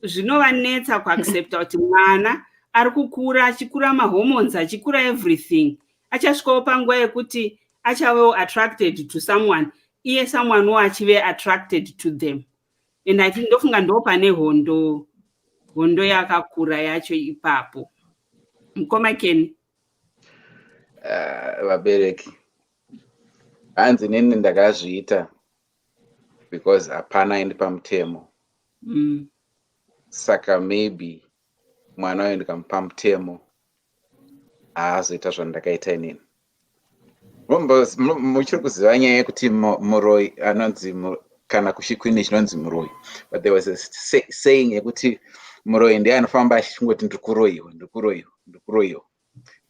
Zvinovanetsa kuaccepta kuti mwana ari kukura, achikura mahormones, achikura everything, achasvikawo panguva yekuti achavewo attracted to someone, iye someone wo achive attracted to them. And I think ndofunga ndo pane hondo yakakura yacho ipapo. Mukoma Ken. Vabereki hanzi nini ndakazviita because hapana endi pamutemo. Saka maybe mwana wayo ndikamupa mutemo haazoita zvandakaita inini. Muchiri kuziva nyaya yekuti muroi anonzi kana kuchikwini chinonzi muroi, but there was a saying yekuti muroi ndiye anofamba achingoti ndikuroiwa.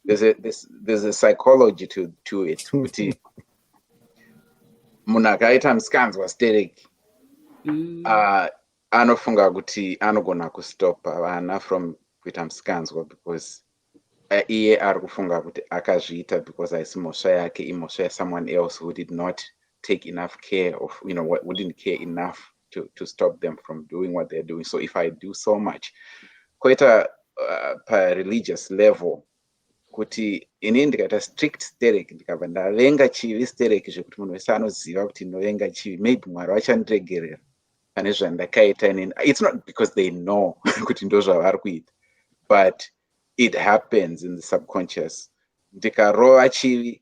There's a psychology to it kuti munhu akaita musikanzwa stereki anofunga kuti anogona kustopa vana from kuita musikanzwa because iye ari kufunga kuti akazviita because haisi mhosva yake, imhosva someone else who did not take enough care of, who didn't care enough to stop them from doing what they're doing. So if I do so much, koita pa-religious level, kuti ini ndikaita strict stereki, ndikabva ndavenga chivi stereki zvekuti munhu wese anoziva kuti ndinovenga chivi, maybe Mwari vachandiregerera pane zvandakaita inini. It's not because they know kuti ndo zvavari kuita, but it happens in the subconscious. Ndikarova chivi,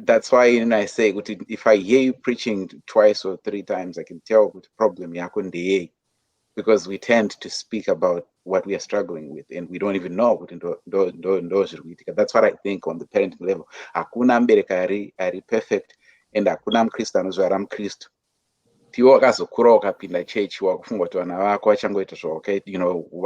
that's why I say kuti if I hear you preaching twice or 3 times, I can tell kuti problem yako ndeyei, because we tend to speak about what we are struggling with and we don't even know kuti ndo zviri kuitika. That's what I think on the parenting level. Hakuna mubereki ari perfect and hakuna mukristu anozvara mukristu. Tiwo wakazokura ukapinda chechi wakufunga kuti vana vako vachangoita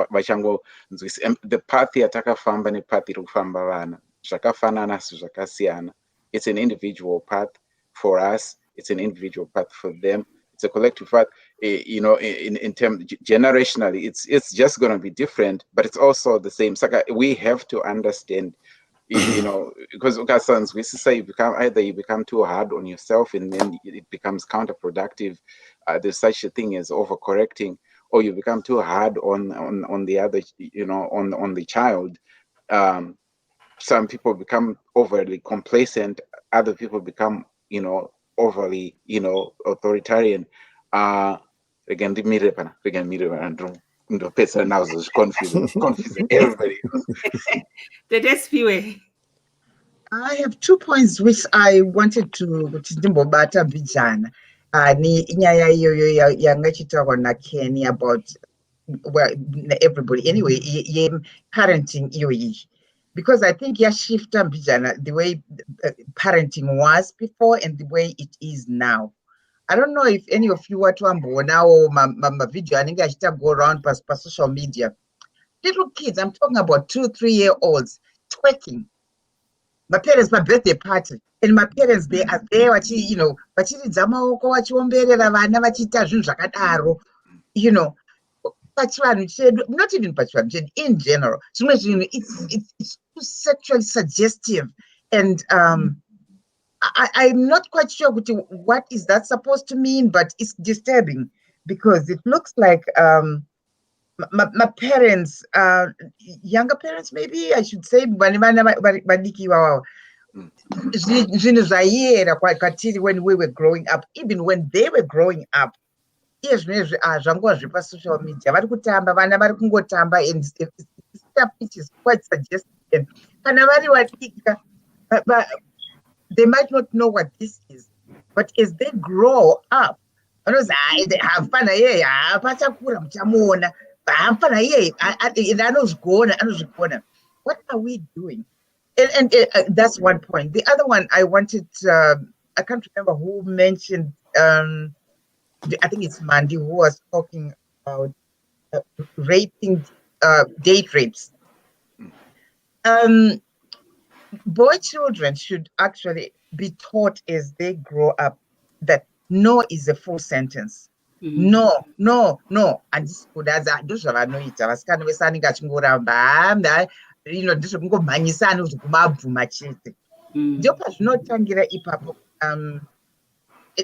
vachangonzwisa. The path yatakafamba nepath iri kufamba vana zvakafanana asi zvakasiyana. It's an individual path for us, it's an individual path for them, it's a collective path. In terms generationally, it's just going to be different, but it's also the same. So we have to understand, because we say you become too hard on yourself and then it becomes counterproductive. There's such a thing as overcorrecting, or you become too hard on the other, on the child. Some people become overly complacent, other people become overly authoritarian. ndopedzisira nazo confuse everybody else. I have 2 points which I wanted to ndimbobata mbijana. Ni inyaya iyoyo yanga chitaurwa naKenny about everybody anyway parenting iyoyi, because I think yashifta mbijana the way parenting was before and the way it is now. I don't know if any of you want to now my video anenge achita go around per social media. Little kids, I'm talking about 2-3-year-olds twerking. My parents, my birthday party, and my parents, they are there, vachiridza maoko vachiomberera vana vachiita zvinhu zvakadaro, pachivanhu chedu, not even pachivanhu chedu, in general, zvimwe zvinhu it's too sexually suggestive, and I'm not quite sure what is that supposed to mean, but it's disturbing because it looks like my parents, younger parents, maybe I should say, when we were growing up, even when they were growing up, social media, and stuff which is quite suggestive. They might not know what this is, but as they grow up, they have fun. What are we doing? And that's one point. The other one I wanted, I can't remember who mentioned, I think it's Mandy who was talking about raping, date rapes. Boy children should actually be taught as they grow up that no is a full sentence. No. And this could as I do shall know it. I was kind of standing at Ngoramba, this will go Manisano to Kumabu Machete. Jopas not Tangira Ipap.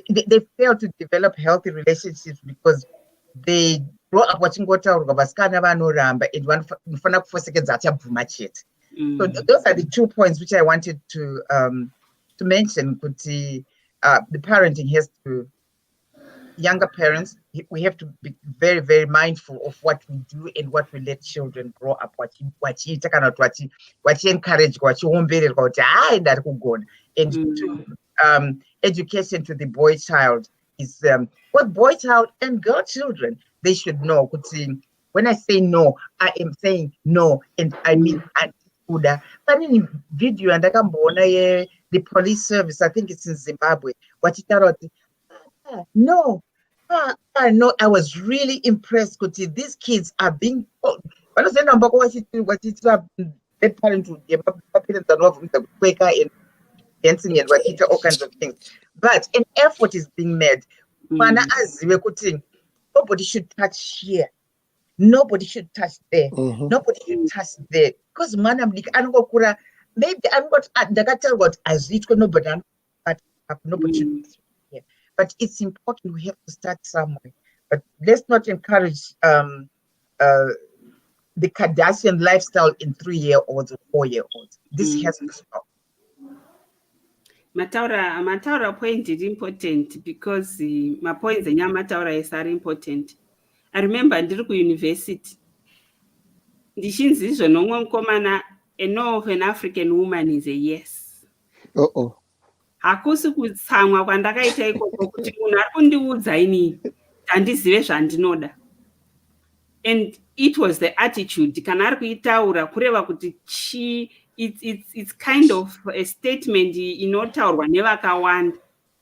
They fail to develop healthy relationships because they grow up watching Gota or Gabaskana no Ramba in one for 4 seconds at Machete. So those are the 2 points which I wanted to mention. The parenting has to, younger parents, we have to be very, very mindful of what we do and what we let children grow up. What you encourage, what you won't and to education to the boy child is what boy child and girl children they should know. When I say no, I am saying no, and I mean but in video and the police service, I think it's in Zimbabwe. What it no, no, I was really impressed because these kids are being the parents are not quicker in dancing and all kinds of things. But an effort is being made. Nobody should touch here. Nobody should touch there. Nobody should touch there. Because maybe I'm not what as it nobody should touch here. But it's important we have to start somewhere. But let's not encourage the Kardashian lifestyle in 3-year-olds or 4-year-olds. This has to stop. Mataura point is important because my points in Mataura is are important. I remember ndiri kuuniversity ndichinzizvo nomwe mukomana a no of an African woman is a yes. Hakusi kutsamwa kwandakaita ikoko kuti munhu ari kundiudza inini handizive zvandinoda. And it was the attitude kana ari kuitaura kureva kuti it's kind of a statement inotaurwa nevakawanda.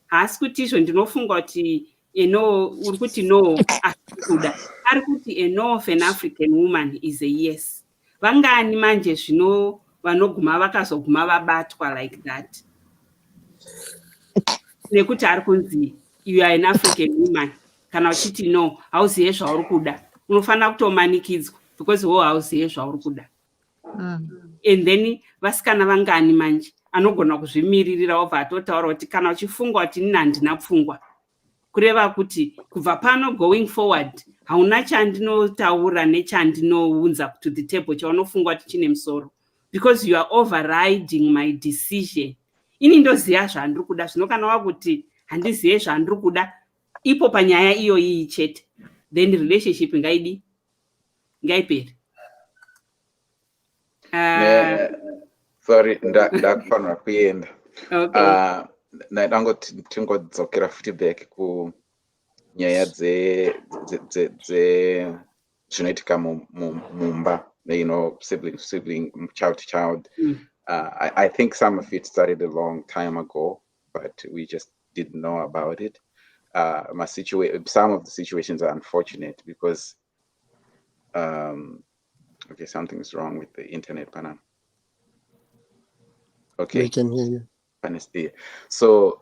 Haasi kuti izvo ndinofunga kuti uri kuti no asikuda. Ari kuti a no of an African woman is a yes. Vangani manje zvino vanoguma vakazoguma vabatwa like that. Nekuti ari kunzi you are an African woman. Kana uchiti no, hauziye zvauri kuda. Unofanira kutomanikidzwa because hauziye zvauri kuda. And then vasikana vangani manje anogona kuzvimiririra obva atotaura kuti kana uchifunga kuti nini handina pfungwa. Kureva kuti kubva pano going forward hauna chandinotaura nechandinounza to the table chaunofunga kuti chine musoro because you are overriding my decision. Ini ndoziva zvandiri kuda zvino kana wakuti handizive zvandiri kuda ipo panyaya iyoyi chete then relationship ngaidi ngaiperi. Sorry, ndakufanira kuenda. Okay. Ndangoti tingodzokera futi back kunyaya zvinoitika mumba, sibling, child to child. I think some of it started a long time ago, but we just didn't know about it. Some of the situations are unfortunate because okay, something's wrong with the internet, Pana. Okay. We can hear you. Honesty. So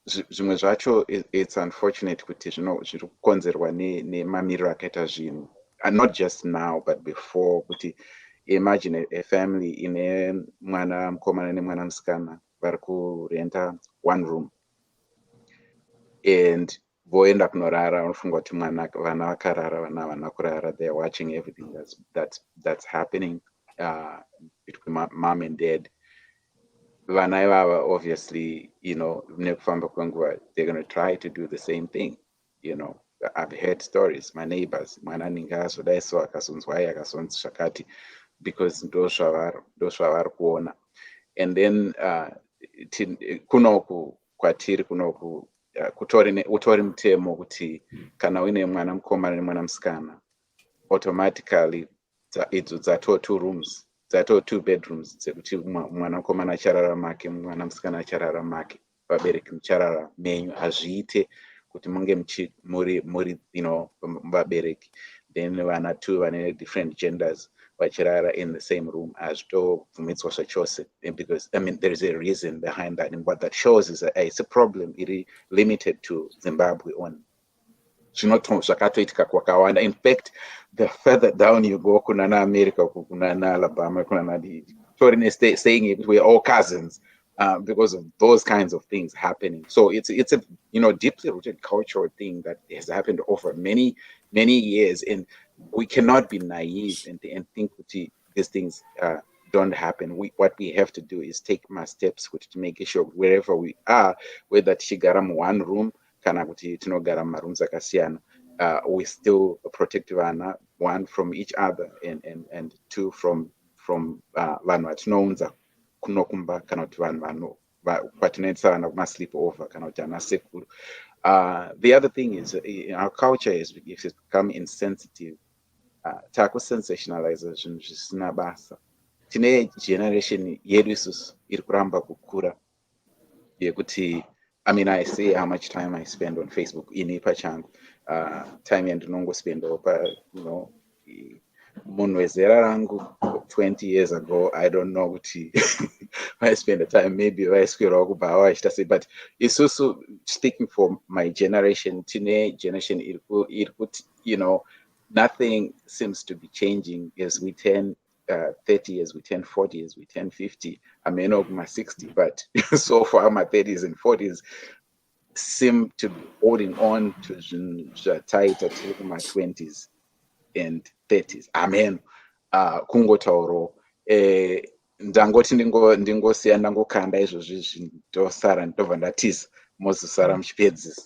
zvimwe zvacho it's unfortunate kuti zviri kukonzerwa nemamiriro akaita zvinhu, and not just now but before. Kuti imagine a family ine mwana mukomana nemwana musikana vari kurenta one room and voenda kunorara, unofunga kuti vana vakarara, vana havana kurara. They're watching everything that's happening between mom and dad. Vana ivava, obviously, nekufamba kwenguva, they're going to try to do the same thing. I've heard stories, my neighbors, mwana ninge azodaiso akazonzwai akazonzi zvakati, because ndo zvavari kuona. And then kunoku kwatiri kunoku utori mutemo kuti kana uine mwana mukomana nemwana musikana, automatically idzo dzatoo 2 rooms, dzatoo 2 bedrooms dzekuti mwana mukomana acharara make, mwana musikana acharara make, vabereki mucharara menyu. Hazviite kuti munge muri vabereki then vana 2 vane different genders vachirara in the same room. Hazvitobvumidzwa zvachose, because there is a reason behind that, and what that shows is that it's a problem iri limited to Zimbabwe only. Zvakatoitika kwakawanda. In fact, the further down you go, kunana America, kunana Alabama, kunana saying it, we're all cousins because of those kinds of things happening. So it's a deeply rooted cultural thing that has happened over many years, and we cannot be naive and think that these things don't happen. What we have to do is take more steps to make sure wherever we are, whether tichigara one room kana kuti tinogara marooms akasiyana, we still protect vana, 1 from each other, and 2 from vanhu vatinounza kunokumba kana kuti vanhu kwatinoendesa vana kumasleep over kana kuti ana sekuru. The other thing is, our culture has become insensitive. Takusensationalize zvinhu zvisina basa. Tine generation yedu isusu iri kuramba kukura yekuti, I say how much time I spend on Facebook ini pachangu, time yandinongospendawo munhu wezera rangu 20 years ago, I don't know kuti I spend the time, maybe vaiswerawo kubva vachita sei, but isusu, speaking for my generation, tine generation iri kuti, nothing seems to be changing as we turn 30, as we turn 40, as we turn 50. I may not be my 60, but so far my 30s and 40s seem to be holding on to tight at my 20s and 30s. Amen. Kungotauro. Ndangoti ndingosiya ndangokanda izvozvi ndosara ndobva ndatiza mozosara muchipedzisa.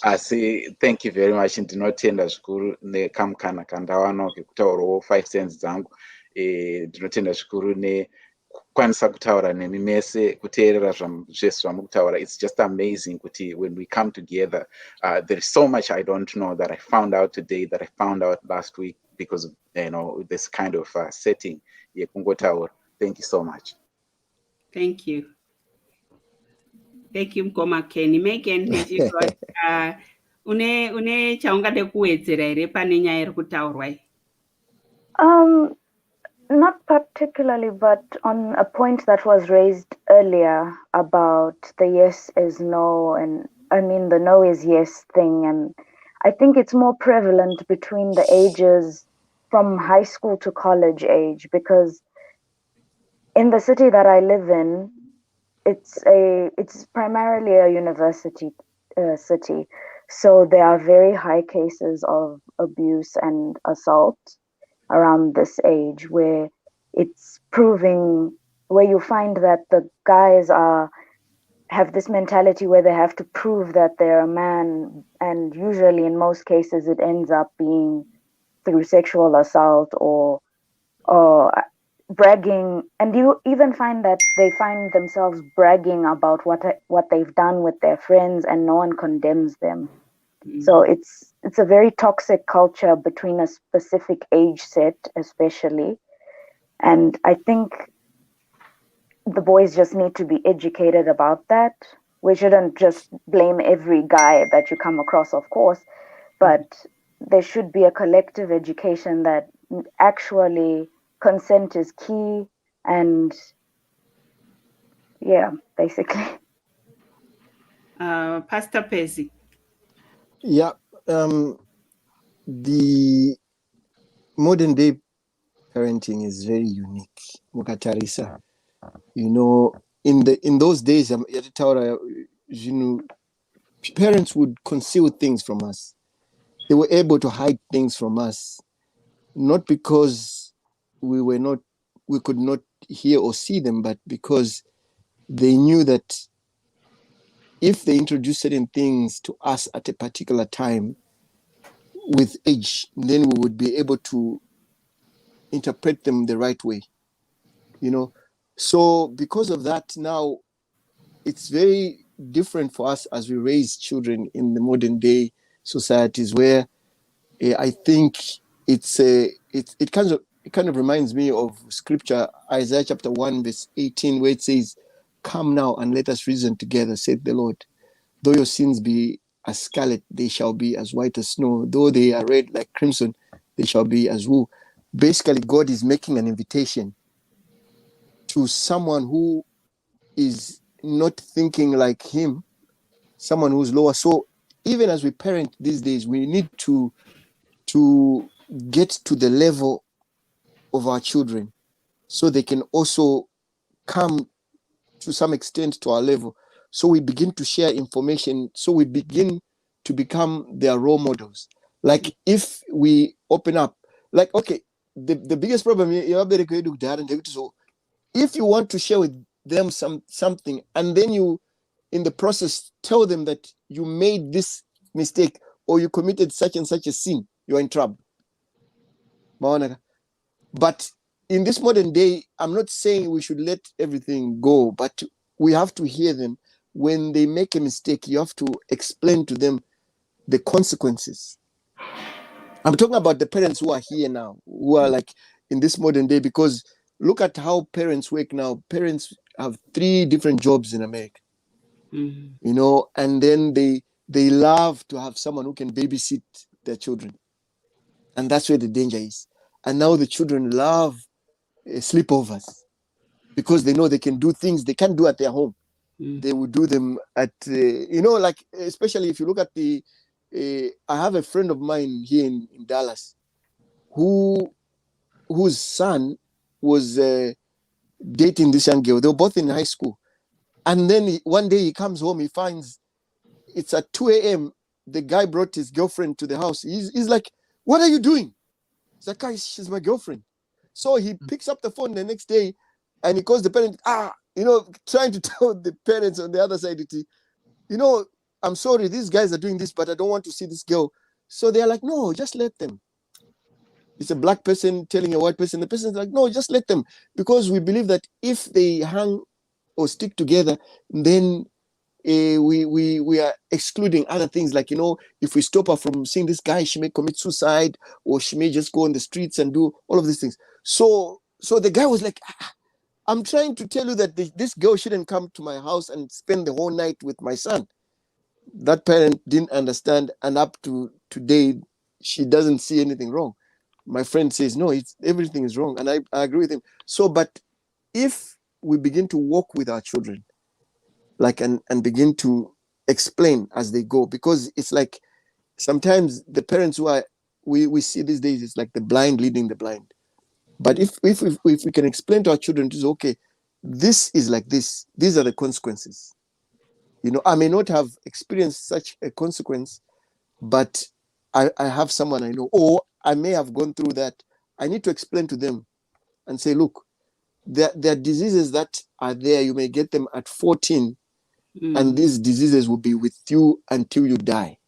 Asi thank you very much. Ndinotenda zvikuru nekamukana kandawanawo kekutaurawo 5 cents dzangu. Ndinotenda zvikuru nekukwanisa kutaura nemi mese, kuteerera zvese zvamukutaura. It's just amazing kuti when we come together, there is so much I don't know that I found out today, that I found out last week, because of this kind of setting yekungotaura. Thank you so much. Thank you. Thank you, Mkoma Kenny. Megan, une chaungade kuwedzera here pane nyaya iri kutaurwa? Not particularly, but on a point that was raised earlier about the yes is no, and the no is yes thing. And I think it's more prevalent between the ages from high school to college age, because in the city that I live in, it's primarily a university city. So there are very high cases of abuse and assault around this age, where it's proving, where you find that the guys have this mentality where they have to prove that they're a man, and usually in most cases it ends up being through sexual assault or bragging. And you even find that they find themselves bragging about what they've done with their friends, and no one condemns them. So it's a very toxic culture between a specific age set, especially. And I think the boys just need to be educated about that. We shouldn't just blame every guy that you come across, of course, but there should be a collective education that actually consent is key. And yeah, basically. Pastor Pezi. Yeah, the modern day parenting is very unique. Mukatarisa, in those days, parents would conceal things from us. They were able to hide things from us, not because we could not hear or see them, but because they knew that if they introduced certain things to us at a particular time with age, then we would be able to interpret them the right way. So because of that, now it's very different for us as we raise children in the modern day societies, where I think it kind of reminds me of scripture, Isaiah chapter 1 verse 18, where it says, "Come now and let us reason together, saith the Lord. Though your sins be as scarlet, they shall be as white as snow. Though they are red like crimson, they shall be as wool." Basically, God is making an invitation to someone who is not thinking like him, someone who's lower. So even as we parent these days, we need to get to the level of our children so they can also come to some extent to our level. So we begin to share information. So we begin to become their role models. Like if we open up, like, okay, the biggest problem, so if you want to share with them something, and then you, in the process, tell them that you made this mistake or you committed such and such a sin, you're in trouble. But in this modern day, I'm not saying we should let everything go, but we have to hear them. When they make a mistake, you have to explain to them the consequences. I'm talking about the parents who are here now, who are like in this modern day, because look at how parents work now. Parents have 3 different jobs in America, and then they love to have someone who can babysit their children. And that's where the danger is. And now the children love sleepovers because they know they can do things they can't do at their home. They will do them at, like, especially if you look at I have a friend of mine here in Dallas whose son was dating this young girl. They were both in high school. And then one day he comes home, he finds it's at 2 a.m. The guy brought his girlfriend to the house. He's like, "What are you doing?" He's like, "Guys, she's my girlfriend." So he picks up the phone the next day and he calls the parent, trying to tell the parents on the other side, "I'm sorry, these guys are doing this, but I don't want to see this girl." So they're like, "No, just let them." It's a black person telling a white person. The person's like, "No, just let them." Because we believe that if they hang or stick together, then we are excluding other things. Like, if we stop her from seeing this guy, she may commit suicide, or she may just go on the streets and do all of these things. So the guy was like, "I'm trying to tell you that this girl shouldn't come to my house and spend the whole night with my son." That parent didn't understand, and up to today, she doesn't see anything wrong. My friend says, "No, everything is wrong," and I agree with him. So, but if we begin to walk with our children, like, and begin to explain as they go, because it's like sometimes the parents who are we see these days, it's like the blind leading the blind. But if we can explain to our children, it's okay, this is like this, these are the consequences. I may not have experienced such a consequence, but I have someone I know, or I may have gone through that. I need to explain to them and say, "Look, there are diseases that are there. You may get them at 14, and these diseases will be with you until you die."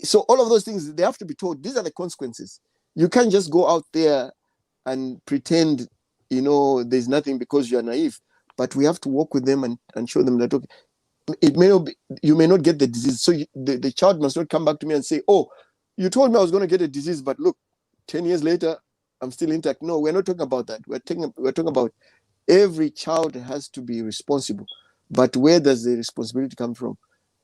So all of those things, they have to be told. These are the consequences. You can't just go out there and pretend, there's nothing because you're naive. But we have to work with them and show them that, okay, it may not be, you may not get the disease. So the child must not come back to me and say, oh, you told me I was going to get a disease, but look, 10 years later, I'm still intact. No, we're not talking about that. We're talking about every child has to be responsible. But where does the responsibility come from?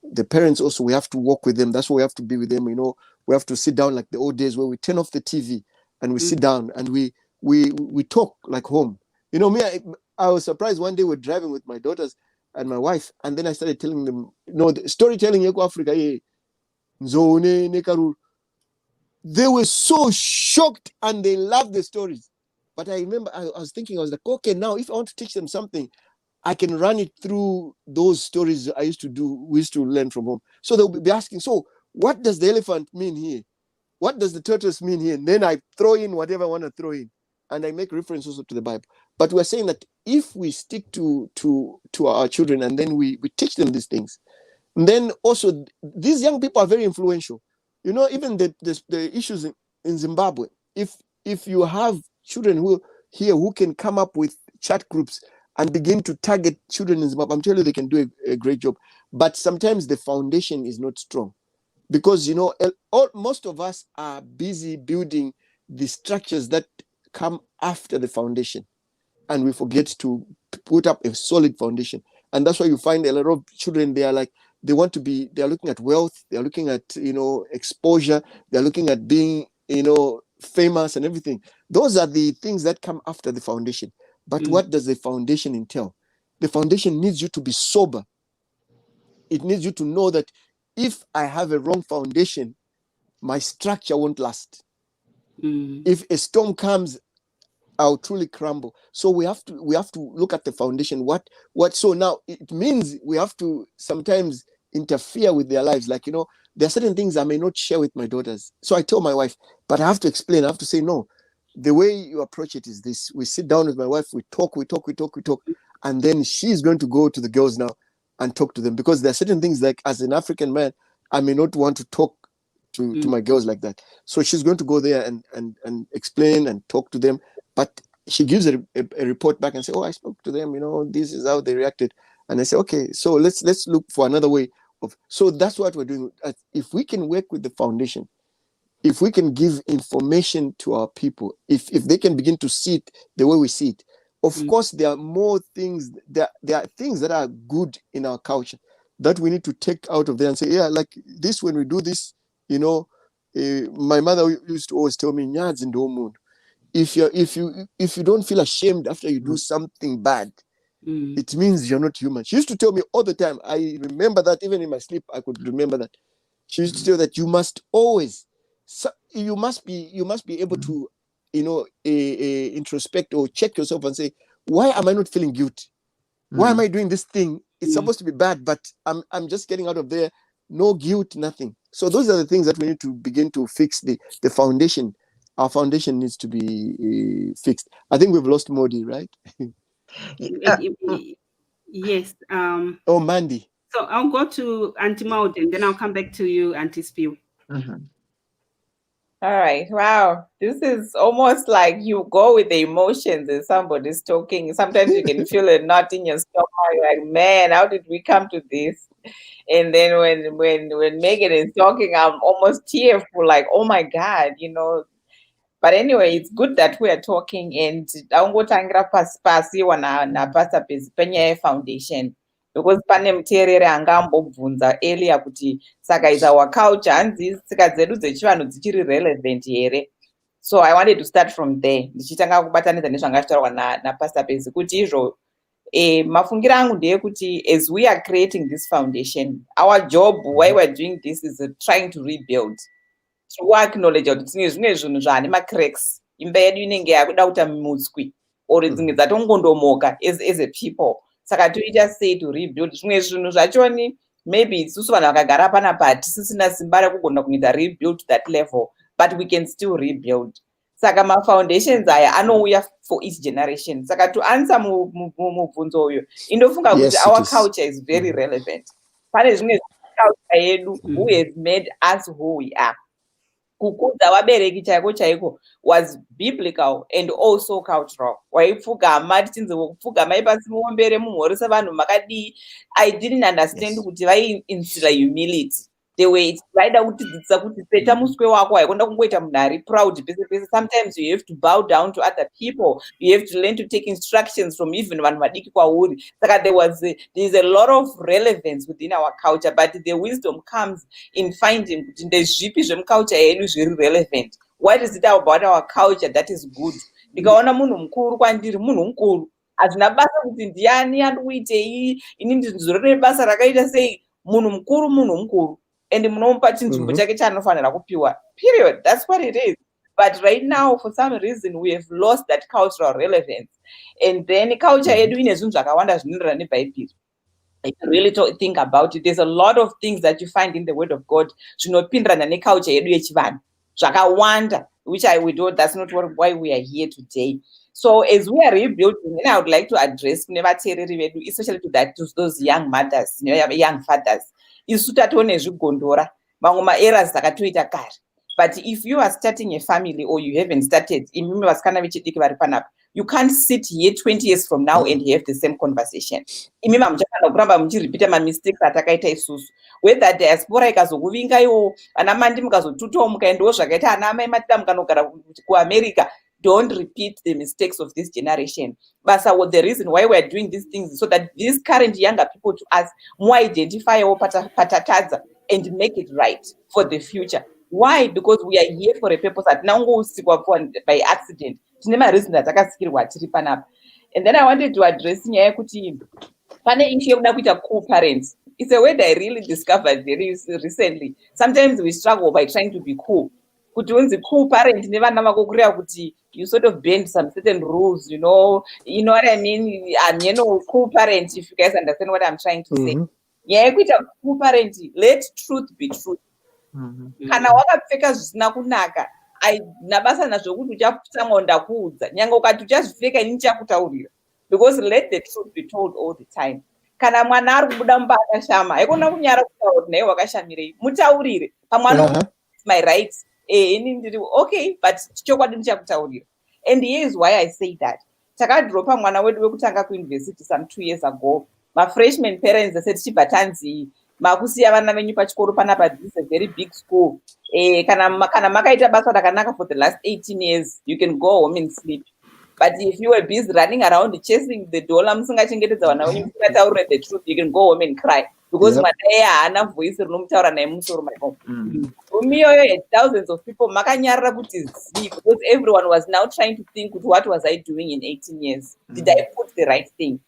The parents also, we have to work with them. That's why we have to be with them. We have to sit down like the old days where we turn off the TV and we sit down and we talk like home. I was surprised one day we're driving with my daughters and my wife, and then I started telling them, the storytelling in Africa, they were so shocked and they loved the stories. But I remember I was thinking, I was like, okay, now if I want to teach them something, I can run it through those stories we used to learn from home. So they'll be asking, so what does the elephant mean here? What does the tortoise mean here? And then I throw in whatever I want to throw in. And I make reference also to the Bible. But we're saying that if we stick to our children and then we teach them these things, and then also these young people are very influential. Even the issues in Zimbabwe, if you have children who can come up with chat groups and begin to target children in Zimbabwe, I'm telling you, they can do a great job. But sometimes the foundation is not strong because, most of us are busy building the structures that come after the foundation, and we forget to put up a solid foundation. And that's why you find a lot of children, they are looking at wealth, they're looking at, exposure, they're looking at being, famous and everything. Those are the things that come after the foundation. But what does the foundation entail? The foundation needs you to be sober. It needs you to know that if I have a wrong foundation, my structure won't last. If a storm comes, I'll truly crumble. So we have to look at the foundation. So now it means we have to sometimes interfere with their lives. Like, there are certain things I may not share with my daughters. So I tell my wife, but I have to explain. I have to say, no, the way you approach it is this. We sit down with my wife, we talk. And then she's going to go to the girls now and talk to them, because there are certain things, like as an African man, I may not want to talk to my girls like that. So she's going to go there and explain and talk to them. But she gives a report back and say, oh, I spoke to them, this is how they reacted. And I say, okay, so let's look for another way of. So that's what we're doing. If we can work with the foundation, if we can give information to our people, if they can begin to see it the way we see it, of course, there are more things, there are things that are good in our culture that we need to take out of there and say, yeah, like this, when we do this, my mother used to always tell me, Nyads in the moon. If you don't feel ashamed after you do something bad, it means you're not human. She used to tell me all the time. I remember that even in my sleep, I could remember that. She used to tell that you must be able to, introspect or check yourself and say, why am I not feeling guilty? Why am I doing this thing? It's supposed to be bad, but I'm just getting out of there. No guilt, nothing. So those are the things that we need to begin to fix. The foundation. Our foundation needs to be fixed. I think we've lost Modi, right? Yes. Mandy. So I'll go to Auntie Maud and then I'll come back to you, Auntie Spiu. All right. Wow. This is almost like you go with the emotions and somebody's talking. Sometimes you can feel a knot in your stomach. Like, man, how did we come to this? And then when Megan is talking, I'm almost tearful. Like, oh my God, But anyway, it's good that we are talking, and tangira pasi na Pastor Penya Foundation, because pane muteereri anga ambobvunza earlier kuti saka is our culture hanzi tsika dzedu dzechivanhu dzichiri relevant here. So I wanted to start from there. Ndichitanga kubatanidza nezvanga zvitaurwa na Pastor Pezi kuti izvo mafungiro angu ndeyekuti as we are creating this foundation, our job why we're doing this is trying to rebuild. To acknowledge kuti tine zvimwe zvinhu zvane macracks, imba yedu inenge yakuda kuita mutswi or dzimwe dzatongondomoka as a people. Saka toita sei to rebuild zvimwe zvinhu zvachoni, maybe isusu vanhu vakagara panapa tisisina simba rekugona kuita rebuild to that level, but we can still rebuild. Saka mafoundations aya anouya for each generation. Saka to answer mubvunzo uyu, indofunga kuti our culture is very relevant. Pane zvimwe culture yedu who has made us who we are. Kukudza vabereki chaiko chaiko was biblical and also cultural. Waipfugama tichinzi kupfugama ipasi muombere mumhoresa vanhu makadii. I didn't understand kuti vaiinstilla humility. They were vaida kutidzidzisa kuti peta muswe wako haikonda kungoita munhu ari proud pese pese. Sometimes you have to bow down to other people. You have to learn to take instructions from even vanhu vadiki kwauri. Saka there's a lot of relevance within our culture, but the wisdom comes in finding kuti ndezvipi zvemuculture yedu zviri relevant. What is it about our culture that is good? Ndikaona munhu mukuru kwandiri munhu mukuru. Hazvina basa kuti ndiani andikuitei, ini ndizorore basa rakaita sei. Munhu mukuru. And munomupa chinzvimbo chake chaanofanira kupiwa. Period. That's what it is. But right now, for some reason, we have lost that cultural relevance. And then culture yedu ine zvinhu zvakawanda zvinoenderana nebhaibheri. If you really think about it, there's a lot of things that you find in the Word of God zvinopindirana neculture yedu yechivanhu. Zvakawanda, which that's not why we are here today. So as we are rebuilding, and I would like to address especially to those young mothers, young fathers. Isu tatoone zvigondora mamwe maerrors takatoita kare. But if you are starting a family or you haven't started, imimi vasikana vechidiki vari panapa, you can't sit here 20 years from now and have the same conversation. Imimi hamuchafanira kuramba muchiripita mistakes atakaita isusu. Whether diaspora ikazokuvinga iwo, ana mandi mukazotutawo mukaendawo zvakaita ana amai matida mukanogara kuAmerica. Don't repeat the mistakes of this generation. But the reason why we are doing these things is so that these current younger people to us more identify or patataza and make it right for the future. Why? Because we are here for a purpose that now goes by accident. And then I wanted to address issue of co-parents. It's a word I really discovered very recently. Sometimes we struggle by trying to be cool. Kuti unzi cool parent nevana vako kureva kuti you sort of bend some certain rules, you know what I mean? And cool parent, if you guys understand what I'm trying to say. Yeah, kuita cool parent, let truth be truth. Kana wakapfeka zvisina kunaka, nabasa nazvokuti uchatsamwa ndakuudza. Nyanga ukati uchazvipfeka ini ndichakutaurira. Because let the truth be told all the time. Kana mwana ari kubuda mumba akashama, haikona kunyara kutaura naye wakashamirei. Mutaurire. Pamwana it's my rights. Okay, but chokwadi ndichakutaurira. And here is why I say that. Takadropa mwana wedu wekutanga kuuniversity some 2 years ago. My freshman parents said tichibva tanzi makusiya vana venyu pachikoro panapa, this is a very big school. Kana makaita basa rakanaka for the last 18 years, you can go home and sleep. But if you were busy running around chasing the dollar, musingachengetedza vana venyu, musingataurira the truth, you can go home and cry. Because mwana haana voice rinomutaura naye musoro mako. Umiyoyo thousands of people makanyarara kuti zii, because everyone was now trying to think what was I doing in 18 years? Did I put the right thing?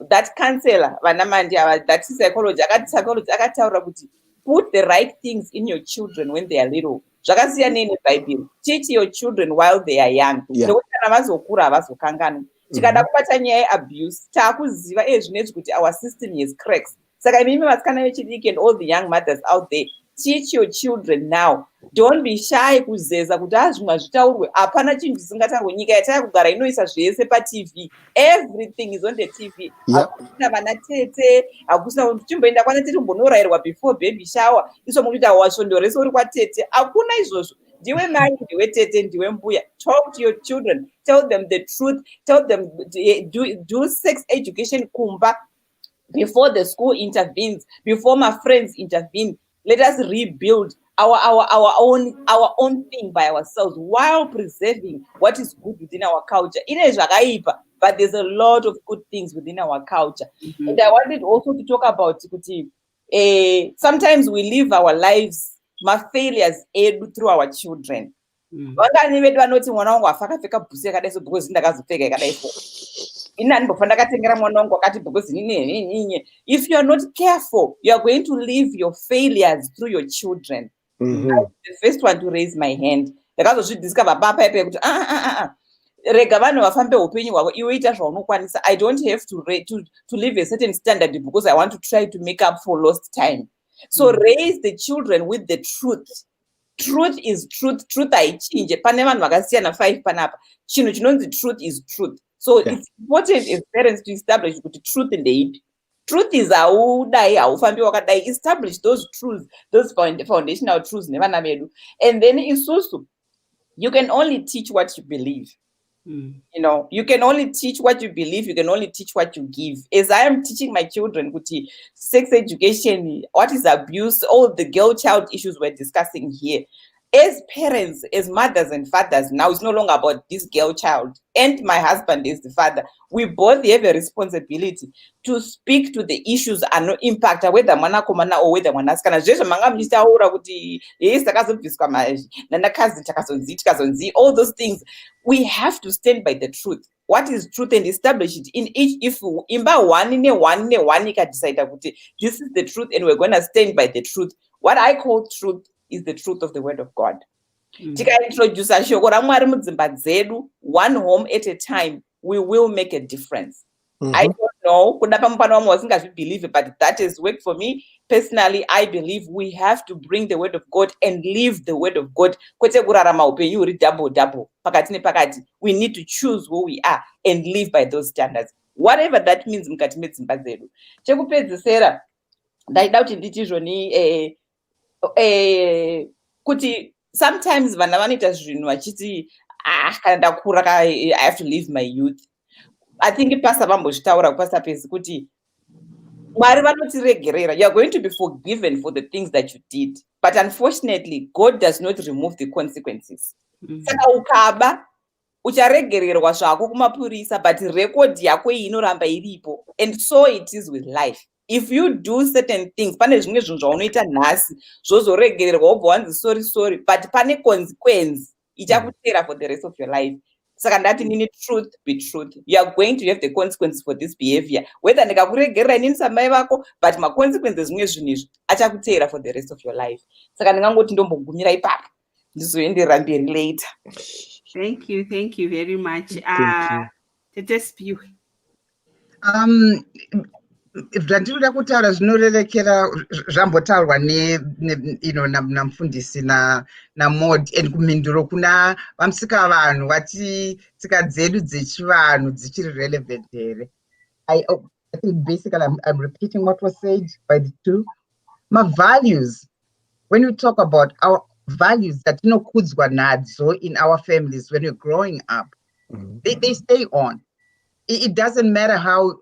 That counselor, that psychology akataura kuti put the right things in your children when they are little. Zvakasiyana neBhayibheri. Teach your children while they are young. Nekuti kana vazokura havazokanganwa. Tikada kubata nyaya yeabuse, taakuziva zvinezvi kuti our system has cracks. Saka imimi vasikana vechidiki and all the young mothers out there, teach your children now. Don't be shy kuzeza kuti zvimwe hazvitaurwe. Hapana chinhu chisingataurwe. Nyika yatakugara inoisa zvese paTV. Everything is on the TV. Hakusina vana tete, hakusina chimboenda kwana tete umbonourayirwa before baby shower. Iso mukuita washondorese uri kwatete. Hakuna izvozvo. Ndiwe mai, ndiwe tete, ndiwe mbuya. Talk to your children. Tell them the truth. Tell them do sex education kumba. Before the school intervenes, before my friends intervene, let us rebuild our own thing by ourselves while preserving what is good within our culture. But there's a lot of good things within our culture. And I wanted also to talk about sometimes we live our lives, my failures through our children. If you are not careful, you are going to live your failures through your children. I'm the first one to raise my hand. I don't have to live a certain standard because I want to try to make up for lost time. So raise the children with the truth. Truth is truth. Truth I change. Truth is truth. So it's important as parents to establish the truth in the hip. Truth is haudai haufambi wakadai. Establish those truths, those foundational truths nevana vedu. And then isusu, you can only teach what you believe. You know, you can only teach what you believe, you can only teach what you give. As I am teaching my children, kuti, sex education, what is abuse, all the girl-child issues we're discussing here. As parents, as mothers and fathers, now it's no longer about this girl child, and my husband is the father. We both have a responsibility to speak to the issues and no impact whether mwanakomana or whether mwanasikana. Zveshe manga mchitaura kuti takazobviswa maji nandakazi takazonzi all those things. We have to stand by the truth. What is truth and establish it in each. If imba one ika decide kuti this is the truth and we're going to stand by the truth. What I call truth is the truth of the word of God. Tika introduce shoko raMwari mudzimba dzedu, one home at a time, we will make a difference. I don't know, kuda pamupano wamwe wasingazvibelieve, but that is work for me. Personally, I believe we have to bring the word of God and live the word of God. Kwete kurarama upenyu uri double. Pakati nepakati. We need to choose who we are and live by those standards. Whatever that means mukati medzimba dzedu. Chekupedzisira, ndaida kuti ndichizvoni kuti sometimes vana vanoita zvinhu vachiti kana ndakura I have to live my youth. I think pastor vambozvitaura kupasa pesi kuti Mwari vanotiregerera. You are going to be forgiven for the things that you did, but unfortunately God does not remove the consequences. Saka ukaba ucharegererwa zvako kumapurisa, but record yako inoramba iripo. And so it is with life. If you do certain things, pane zvimwe zvinhu zvaunoita nhasi zvozoregererwa wobva wanzi sorry, but pane consequence ichakutera for the rest of your life. Saka ndati nini truth be truth. You are going to have the consequences for this behavior. Whether ndikakuregerera inini samai vako, but ma consequences zvimwe zvinhu izvi achakutera for the rest of your life. Saka ndingangoti ndombogumira ipapo ndizoenderera mberi later. Thank you very much. Tete Spiwe. Zvandinoda kutaura zvinorerekera zvambotaurwa namufundisi naMod and kumhinduro kuna vamusika vanhu vati tsika dzedu dzechivanhu dzichiri relevant here. I think basically I'm repeating what was said by the two. My values, when we talk about our values that tinokudzwa nadzo in our families when we're growing up, they stay on. It doesn't matter how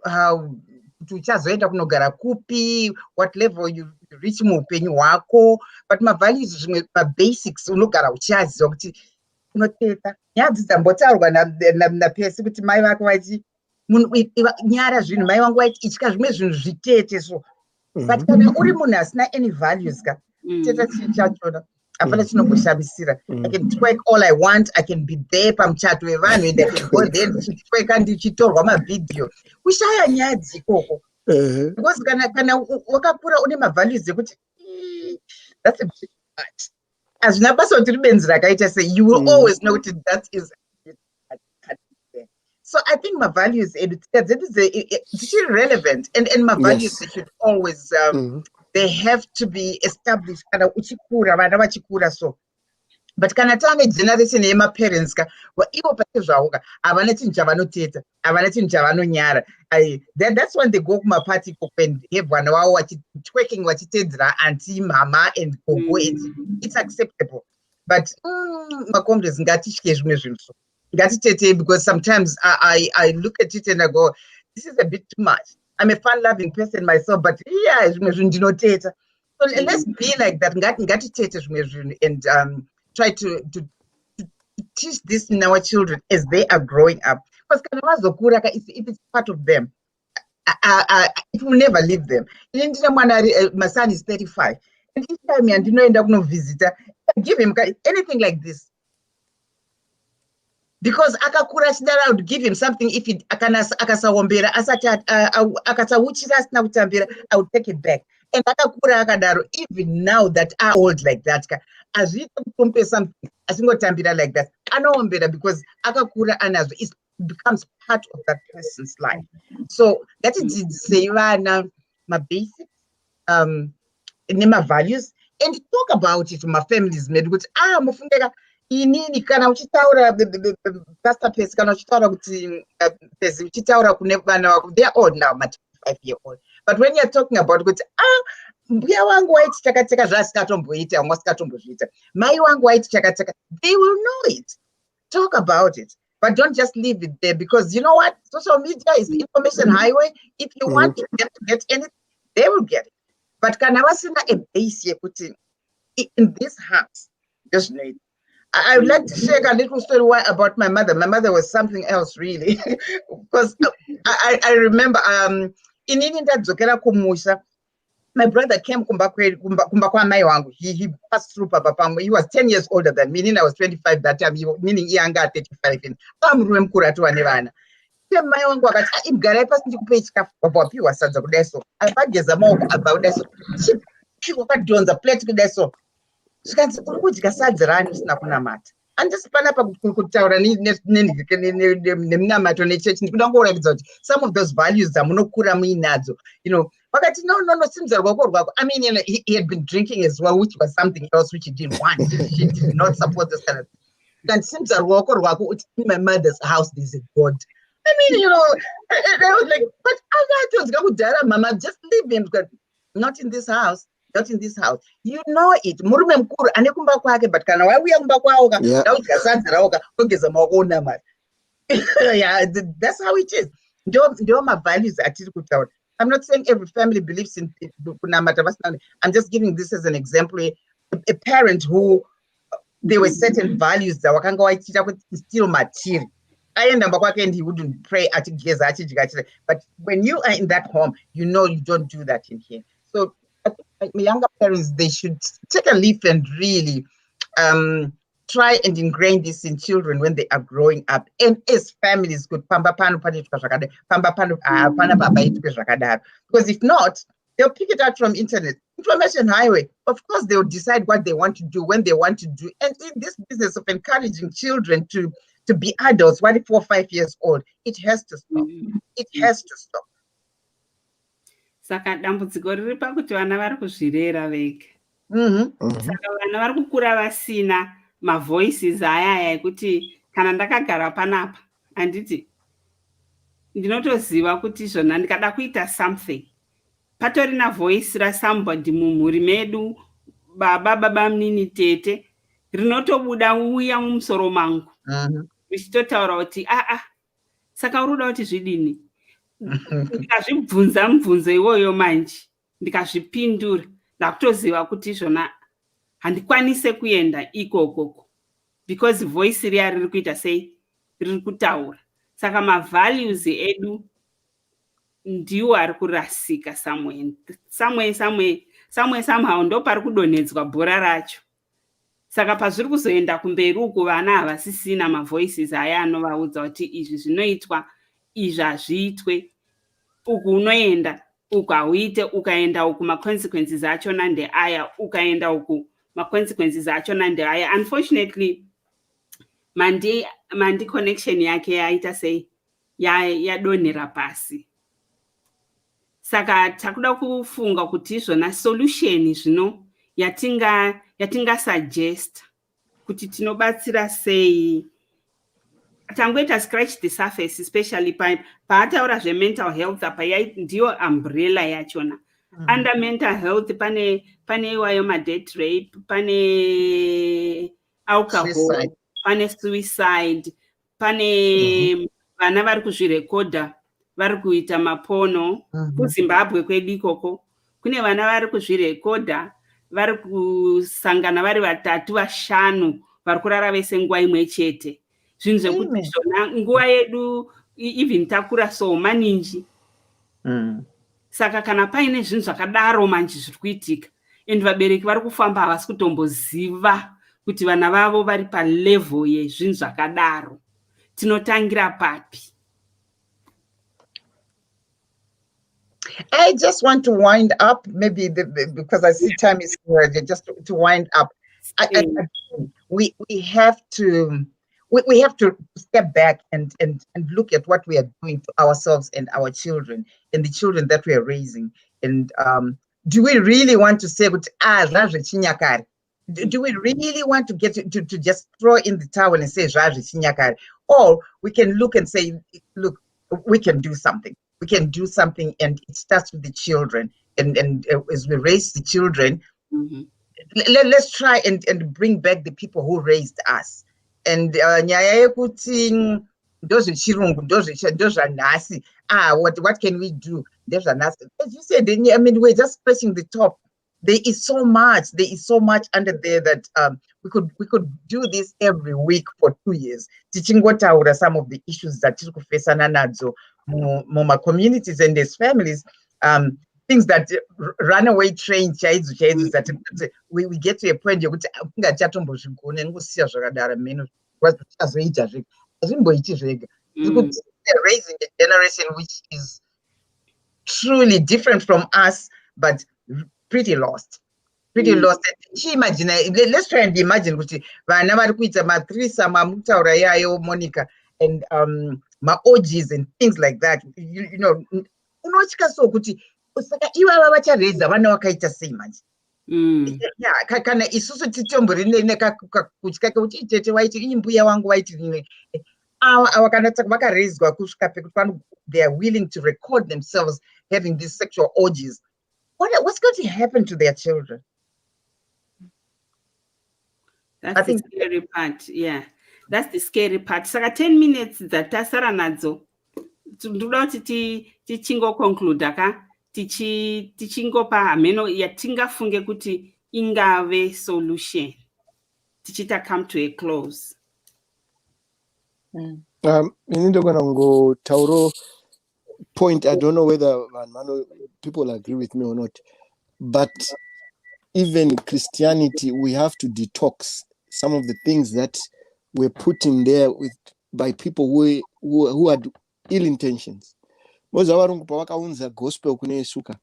tuchazoenda kunogara kupi, what level you reach muupenyu hwako, but my values zvimwe basics unogara uchiziva kuti unoteta. Nyadzi dzambotaurwa napesi kuti mai vako vaiti nyara zvinhu mai vangu vaiti itya zvimwe zvinhu zvitete so. But kana uri munhu asina any values ka teta chachona hapana chinokushamisira. I can twerk all I want, I can be there pamuchato wevanhu and I can go there ndichitwerka ndichitorwa mavidhio. Kushaya nyadzi ikoko. Because kana wakapura une mavalues ekuti that's a bit much. Azvina basa kuti ribenzi rakaita sei, you will always know that is. So I think my values it's relevant and my values they should always they have to be established kana uchikura vana vachikura so. But kana tane generation yema parents ka ivo pate zvavo ka havana chinhu chavanoteta, havana chinhu chavanonyara. That's when they go kuma party and have vana vavo twerking vachitedzera auntie, mama and gogo. It's acceptable. But makomrades ngatitye zvimwe zvinhu so. Ngatitete, because sometimes I look at it and I go, this is a bit too much. I'm a fun-loving person myself, but yeah, so let's be like that. And try to teach this in our children as they are growing up. Because if it's part of them, it will never leave them. My son is 35, and each time I end up visitor, I give him anything like this. Because akakura chidara, I would give him something if it akasawombera akasauchira asina kutambira, I would take it back. And akakura akadaro, even now that are old like that, azvita kutompe something asingotambira like that, anowombera because akakura anazo, it becomes part of that person's life. So that is say vana my basics, my values, and talk about it to my families. Because mufundeka inini kana uchitaura pastor pesi kana uchitaura kuti pesi uchitaura kune vana vako, they are old now, 25-year-old, But when you're talking about kuti mbuya wangu waiti chakateka zvasikatomboita vamwe vasikatombozviita, mai wangu waiti chakateka, they will know it. Talk about it, but don't just leave it there, because you know what, social media is the information highway. If you want them to get anything, they will get it. But kana vasina a base yekuti in this house, just need. I would like to share a little story about my mother. My mother was something else, really, because I remember in Indirect Kumusha, my brother came kumba mai wangu. He passed through papa pangu. He was 10 years older than me, meaning I was 25 that time, meaning younger 35 in amruwe tu anevana. Mai wangu akati imgara pasi ndikupe chikafu baba wapiwa sadza kudeso. Apageza maoko abva kudeso. Chiko kadonza plate kudeso. Zvikanzi urikudya sadza rani usina kunamata. Handisi panapa kutaura nemunamato nechechi, ndikuda kungoratidza kuti some of those values dzamunokura muinadzo, vakati no, simudza ruoko rwako. I mean, he had been drinking as well, which was something else which he didn't want. He did not support this kind of thing. And simudza ruoko rwako uti in my mother's house there's a God. I mean, I was like, but mama, just leave him. Not in this house. Not in this house. You know it. Murume mkuru anekumba kwake, but kana wauya kumba kwao ndauka sadza raoka ongeza maona mari. Yeah, that's how it is. Ndio ma values atiri kutaura. I'm not saying every family believes in kunamata vasina. I'm just giving this as an example. A parent who there were certain values that wakanga waitira kuti still material. And he wouldn't pray but when you are in that home, you know you don't do that in here. So I think younger parents, they should take a leaf and really try and ingrain this in children when they are growing up. And as families, good because if not, they'll pick it out from internet. Information highway. Of course, they'll decide what they want to do when they want to do. And in this business of encouraging children to be adults, 4 or 5 years old, it has to stop. It has to stop. Saka dambudziko riri pakuti vana vari kuzvirera vega. Saka vana vari kukura vasina mavoices aya ekuti kana ndakagara panapa handiti ndinotoziva kuti zvona ndikada kuita something. Patorina voice rasomebody mumhuri medu, baba munini tete, rinotobuda uya mumusoro mangu. Vichitotaura kuti saka uruda kuti zvidini. Ndikazvibvunza mubvunzo iwoyo manje, ndikazvipindura, ndakutoziva kuti zvona handikwanise kuenda ikoko because voice riya riri kuita sei, riri kutaura. Saka ma-values edu ndiwo ari kurasika somehow ndo pari kudonhedzwa bhora racho. Saka pazviri kuzoenda kumberi uku vana havasisina ma-voices aya anovaudza kuti izvi zvinoitwa, izvi hazviitwe, uku unoenda, uku hauite, ukaenda uku ma-consequences achona ndeaya, ukaenda uku ma-consequences achona ndeaya. Unfortunately, mandi connection yake yaita sei yadonhera pasi. Saka takuda kufunga kuti zvona solution zvino yatinga suggest kuti tinobatsira sei. Tangoita scratch the surface, especially paataura zve-mental health apa ndiyo umbrella yachona. Under mental health pane iwayo ma-death rape, pane alcohol, suicide. Pane suicide, pane vana vari kuzvirekodha vari kuita mapono. KuZimbabwe kwedu ikoko kune vana vari kuzvirekodha vari kusangana vari 3, 5 vari kurara vese nguva imwe chete. Zvinhu zvekuti zvona nguva yedu even takura so maninji. Saka kana paine zvinhu zvakadaro manje zviri kuitika, and vabereki vari kufamba havasi kutomboziva kuti vana vavo vari palevel yezvinhu zvakadaro, tinotangira papi? I just want to wind up, maybe because I see time is here, just to wind up. We have to step back and look at what we are doing to ourselves and our children and the children that we are raising. And do we really want to say, do we really want to get to just throw in the towel and say, or we can look and say, look, we can do something. we can do something, and it starts with the children. And as we raise the children, let's try and bring back the people who raised us. And nyaya yekuti ndozvechirungu ndozvanhasi, what can we do? Ndozvanhasi. As you said, I mean, we're just scratching the top. There is so much under there that we could do this every week for 2 years. Tichingotaura some of the issues that tiri kufesana nadzo muma communities and as families, things that runaway train chaidzo that we get to a point yekuti ungachatombozvigone ngosiya zvakadaro mheno azoita zvega azvimboiti zvega. They're raising a generation which is truly different from us, but pretty lost. Imagine, let's try and imagine kuti vana vari kuita matrisa mamutaura yayo Monica, and orgies and things like that. You know, unotya so kuti saka ivava vachareza vana vakaita sei manje. Kana isusu titomborine kakutya kuti tete waiti imbuya wangu waiti ava kana vakarezwa kusvika pekuti they are willing to record themselves having these sexual orgies. What's going to happen to their children? That's the scary part. Yeah, that's the scary part. Saka 10 minutes dzatasara nadzo ndoda kuti tichingo conclude ka tichingopa hameno yatingafunge kuti ingave solution tichita come to a close. Inindogona ngo tauro point. I don't know whether people agree with me or not, but even Christianity, we have to detox some of the things that were put in there by people who had ill intentions. Moza varungu pavakaunza gospel kune Yesuka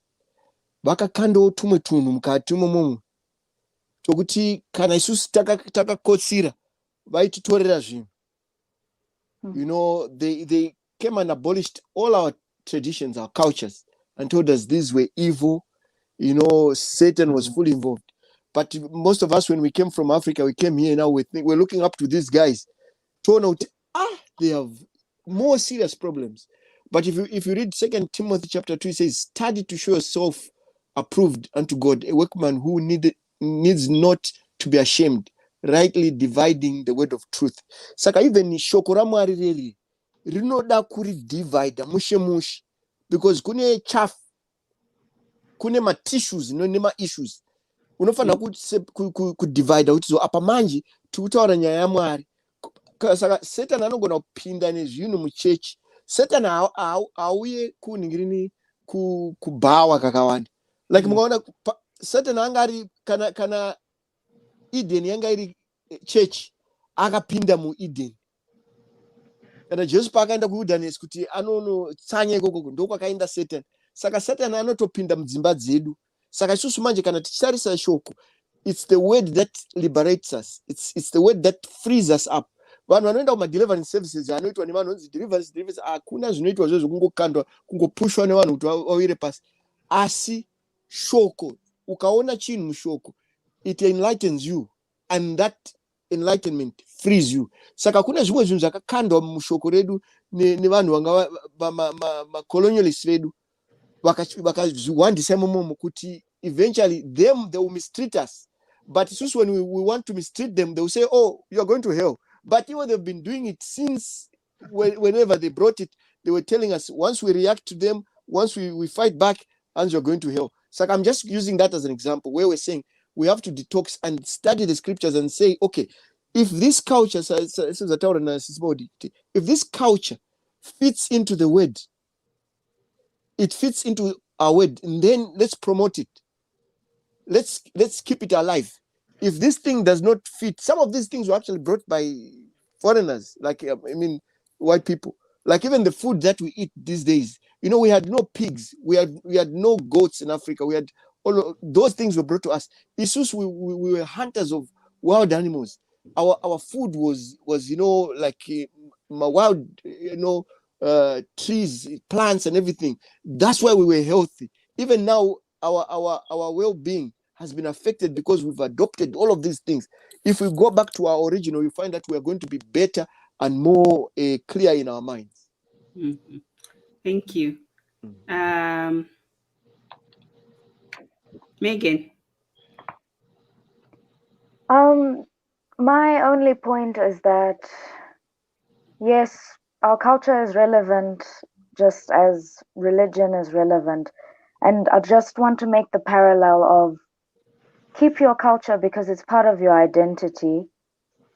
vakakanda tumwe tunhu mukati momo tokuti kana isusu takakotsira vaititorera zvinhu. You know, they came and abolished all our traditions, our cultures, and told us these were evil. You know, Satan was fully involved. But most of us, when we came from Africa, we came here now, we're looking up to these guys. Turn out, they have more serious problems. But if you read 2 Timothy chapter 2, it says, study to show yourself approved unto God, a workman who needs not to be ashamed, rightly dividing the word of truth. Saka even shoko ra Mwari really rinoda kuri divide mushe because kune chaff, kune ma tissues nema issues unofana ku divide kuti so apa manje tikutaura nyaya yaMwari. Saka Satan anogona kupinda nezvinhu muchechi. Satan auye kuningirini kubawa kakawanda. Like mukaona Satan angari kana Eden yanga iri church akapinda mu Eden. Kana Jesu pakaenda kuwilderness kuti anono tsanya ikoko ndoko akaenda Satan. Saka Satan anotopinda mudzimba dzedu. Saka isusu manje kana ticharisa shoko, it's the word that liberates us. It's the word that frees us up. Vanhu vanoenda kuma deliverance services anoitwa nevanhu vanzi deliverance hakuna zvinoitwa zvo kungokandwa kungopushwa nevanhu kuti vawire pasi. Asi shoko ukaona chinhu mushoko, it enlightens you, and that enlightenment frees you. Saka kuna zvimwe zvinhu zvakakandwa mushoko redu nevanhu vanga ma colonialists vedu vakazviwandisa imomo kuti eventually they will mistreat us. But it's just when we want to mistreat them, they will say, oh, you are going to hell. But even they've been doing it since whenever they brought it, they were telling us once we react to them, once we fight back, and you're going to hell. So I'm just using that as an example where we're saying we have to detox and study the scriptures and say, okay, if this culture, if this culture fits into the word, it fits into our word, and then let's promote it. Let's keep it alive. If this thing does not fit, some of these things were actually brought by foreigners, like white people. Like even the food that we eat these days, you know, we had no pigs, we had no goats in Africa. We had all of those things were brought to us. It's just we were hunters of wild animals. Our food was like wild, trees, plants, and everything. That's why we were healthy. Even now, our well-being has been affected because we've adopted all of these things. If we go back to our original, you find that we are going to be better and more clear in our minds. Mm-hmm. Thank you. Megan. My only point is that, yes, our culture is relevant just as religion is relevant. And I just want to make the parallel of keep your culture because it's part of your identity,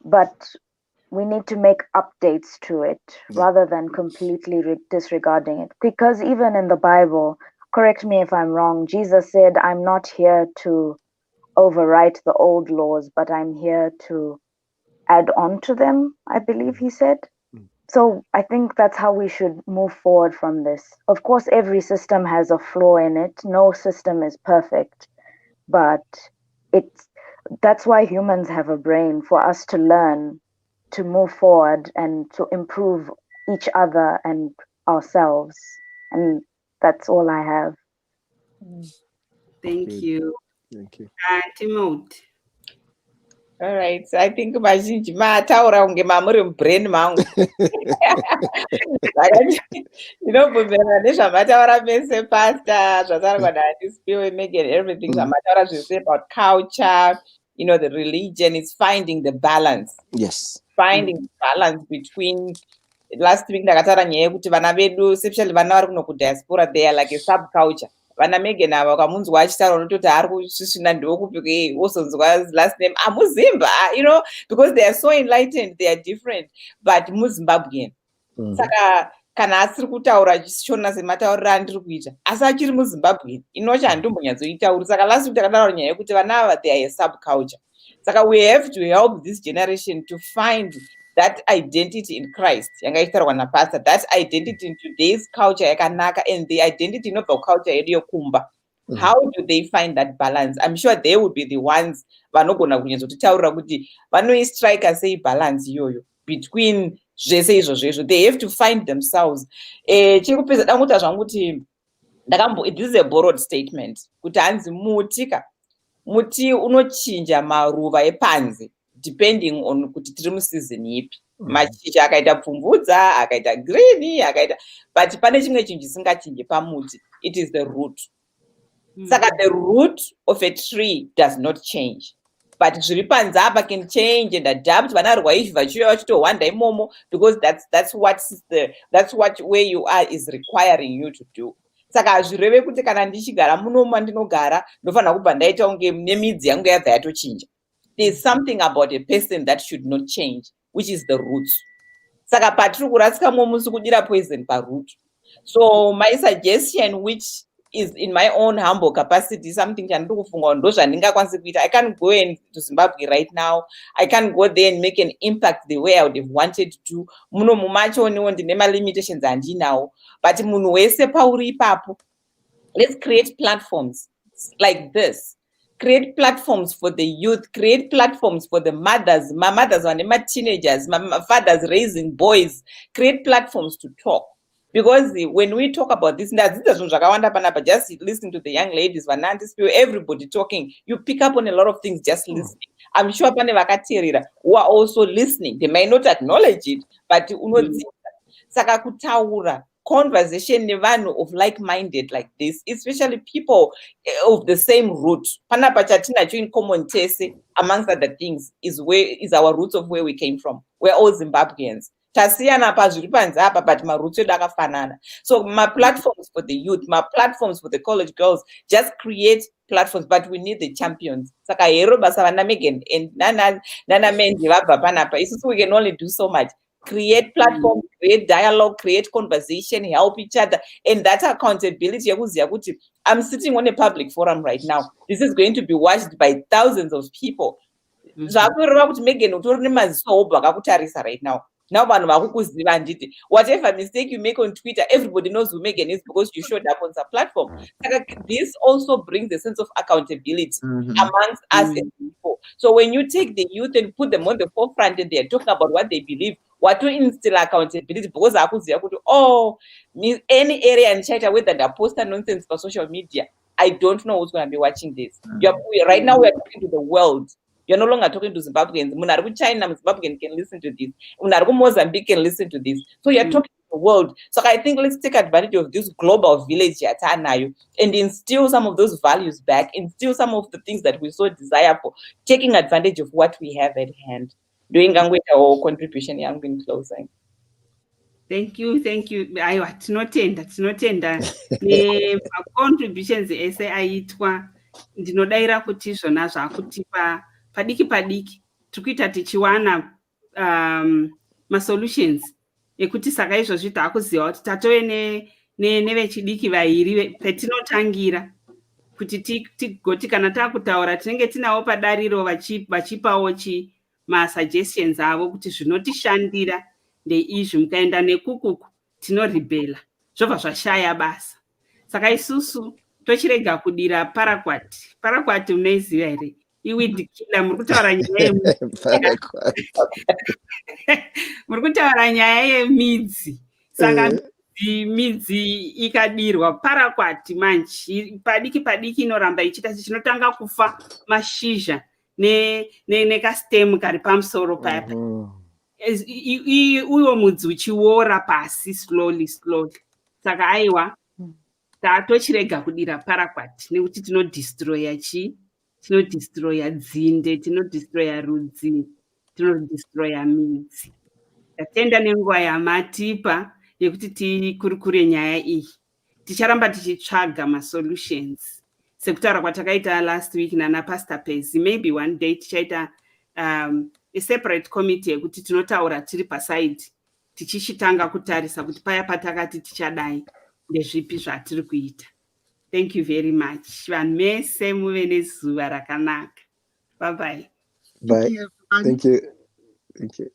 but we need to make updates to it rather than completely disregarding it. Because even in the Bible, correct me if I'm wrong, Jesus said, I'm not here to overwrite the old laws, but I'm here to add on to them, I believe he said. So I think that's how we should move forward from this. Of course, every system has a flaw in it. No system is perfect, but that's why humans have a brain, for us to learn, to move forward and to improve each other and ourselves. And that's all I have. Thank you. Thank you. Timothy. All right, so I think mazhinji mataura kunge mamuri mubrain mangu. Ndinobvumirana nezvamataura mese, pastor, zvataurwa naDispiwe, Megan, everything zvamataura zvese about culture, the religion is finding the balance. Yes. Finding the balance between, last week ndakataura nyaya yekuti vana vedu, especially vana vari kuno kudiaspora, they are like a subculture. Vana Megan ava ukamunzwa achitaura unototi ari kusvisvina ndokupike wozonzwa last name muzimba, because they are so enlightened, they are different, but muZimbabwean. Saka kana asiri kutaura chichona sematauriro andiri kuita, asi achiri muZimbabwean, inocho handimbonyatsoitauri. Saka last week takataura nyaya yekuti vana ava they are a subculture. Saka we have to help this generation to find that identity in Christ, that identity in today's culture yakanaka, and the identity inobva culture yedu yokumba. How do they find that balance? I'm sure they would be the ones vanogona kunyatsotaurira kuti vanoistrika sei balance iyoyo between zvese izvozvo. They have to find themselves. Chiri kupedza danguta zvangu kuti this is a borrowed statement kuti hanzi muti unochinja maruva epanze depending on kuti tiri museason ipi. Mashizha akaita pfumvudza, akaita green, akaita, but pane chimwe chinhu chisingachinje pamuti, it is the root. Saka the root of a tree does not change, but zviri panze apa can change and adapt. Vana rwaivhi vachiuya vachitohwanda imomo, because that's what where you are is requiring you to do. Saka hazvireve kuti kana ndichigara munomu mandinogara ndofanira kubva ndaita unge nemidzi yangu yabva yatochinja. There's something about a person that should not change, which is the roots. Saka patiri kurasika musi kudira poison paroot. So my suggestion, which is in my own humble capacity, something chandiri kufunga ndo zvandingakwanisa kuita. I can't go to Zimbabwe right now. I can't go there and make an impact the way I would have wanted to. Muno mumachoniwo ndine limitations andinawo. But munhu wese pauri ipapo, let's create platforms like this. Create platforms for the youth, create platforms for the mothers, my mothers and my teenagers, my fathers raising boys, create platforms to talk. Because when we talk about this, just listening to the young ladies, everybody talking, you pick up on a lot of things just listening. I'm sure who are also listening. They may not acknowledge it, but saka kutaura, conversation nevanhu of like-minded like this, especially people of the same root. Panapa chatinacho in common tese, amongst other things, is our roots of where we came from. We're all Zimbabweans. Tasiyana pa zviri panze apa, but maroots edu akafanana. So my platforms for the youth, my platforms for the college girls, just create platforms, but we need the champions. Saka hero basa vana Megan and nana Menzi vabva panapa. So we can only do so much. Create platforms, create dialogue, create conversation, help each other, and that accountability. I'm sitting on a public forum right now. This is going to be watched by thousands of people. Right now. Now, whatever mistake you make on Twitter, everybody knows who Megan is because you showed up on the platform. This also brings a sense of accountability amongst us as people. So when you take the youth and put them on the forefront and they're talking about what they believe, what to instill accountability, because any area in China where they post nonsense for social media, I don't know who's going to be watching this. Right now, we're talking to the world. You're no longer talking to Zimbabweans. China, Zimbabwean can listen to this. Mozambique can listen to this. So you're talking to world. So I think let's take advantage of this global village and instill some of those values back, instill some of the things that we so desire for, taking advantage of what we have at hand. Doing our contribution in closing. Thank you. Aiwa, tinotenda contributions ese aitwa. Ndinodaira kuti zvona zvakutipa padiki tikuita tichiwana masolutions ekuti saka izvozvi takuziva kuti tatove nevechidiki vairi petinotangira kuti tigoti kana takutaura tinenge tinavo padariro vachipawo masuggestions avo kuti zvinotishandira ndeizvi, mukaenda nekukuku tinoribhela zvobva zvashaya basa. Saka isusu tochirega kudira parakwati unoiziva here? Iwidikila muri kutaura nyaya yemidzi. Saka midzi ikadirwa parakwati manje padiki inoramba ichita chinotanga kufa mashizha nekastem kari pamusoro paya. Uyo mudzi uchiora pasi slowly. Saka aiwa tatochirega kudira parakwati nekuti tinodestroya tinodestroya dzinde, tinodestroya rudzi, tinodestroya midzi. Tatenda nenguva yamatipa yekuti tikurukure nyaya iyi. Ticharamba tichitsvaga masolutions sekutaura kwatakaita last week nana Pastor Pezi. Maybe one day tichaita a separate committee yekuti tinotaura tiri paside tichichitanga kutarisa kuti paya patakati tichadai ndezvipi zvatiri kuita. Thank you very much. Vanhu mese muve nezuva rakanaka. Bye bye. Bye. Thank you.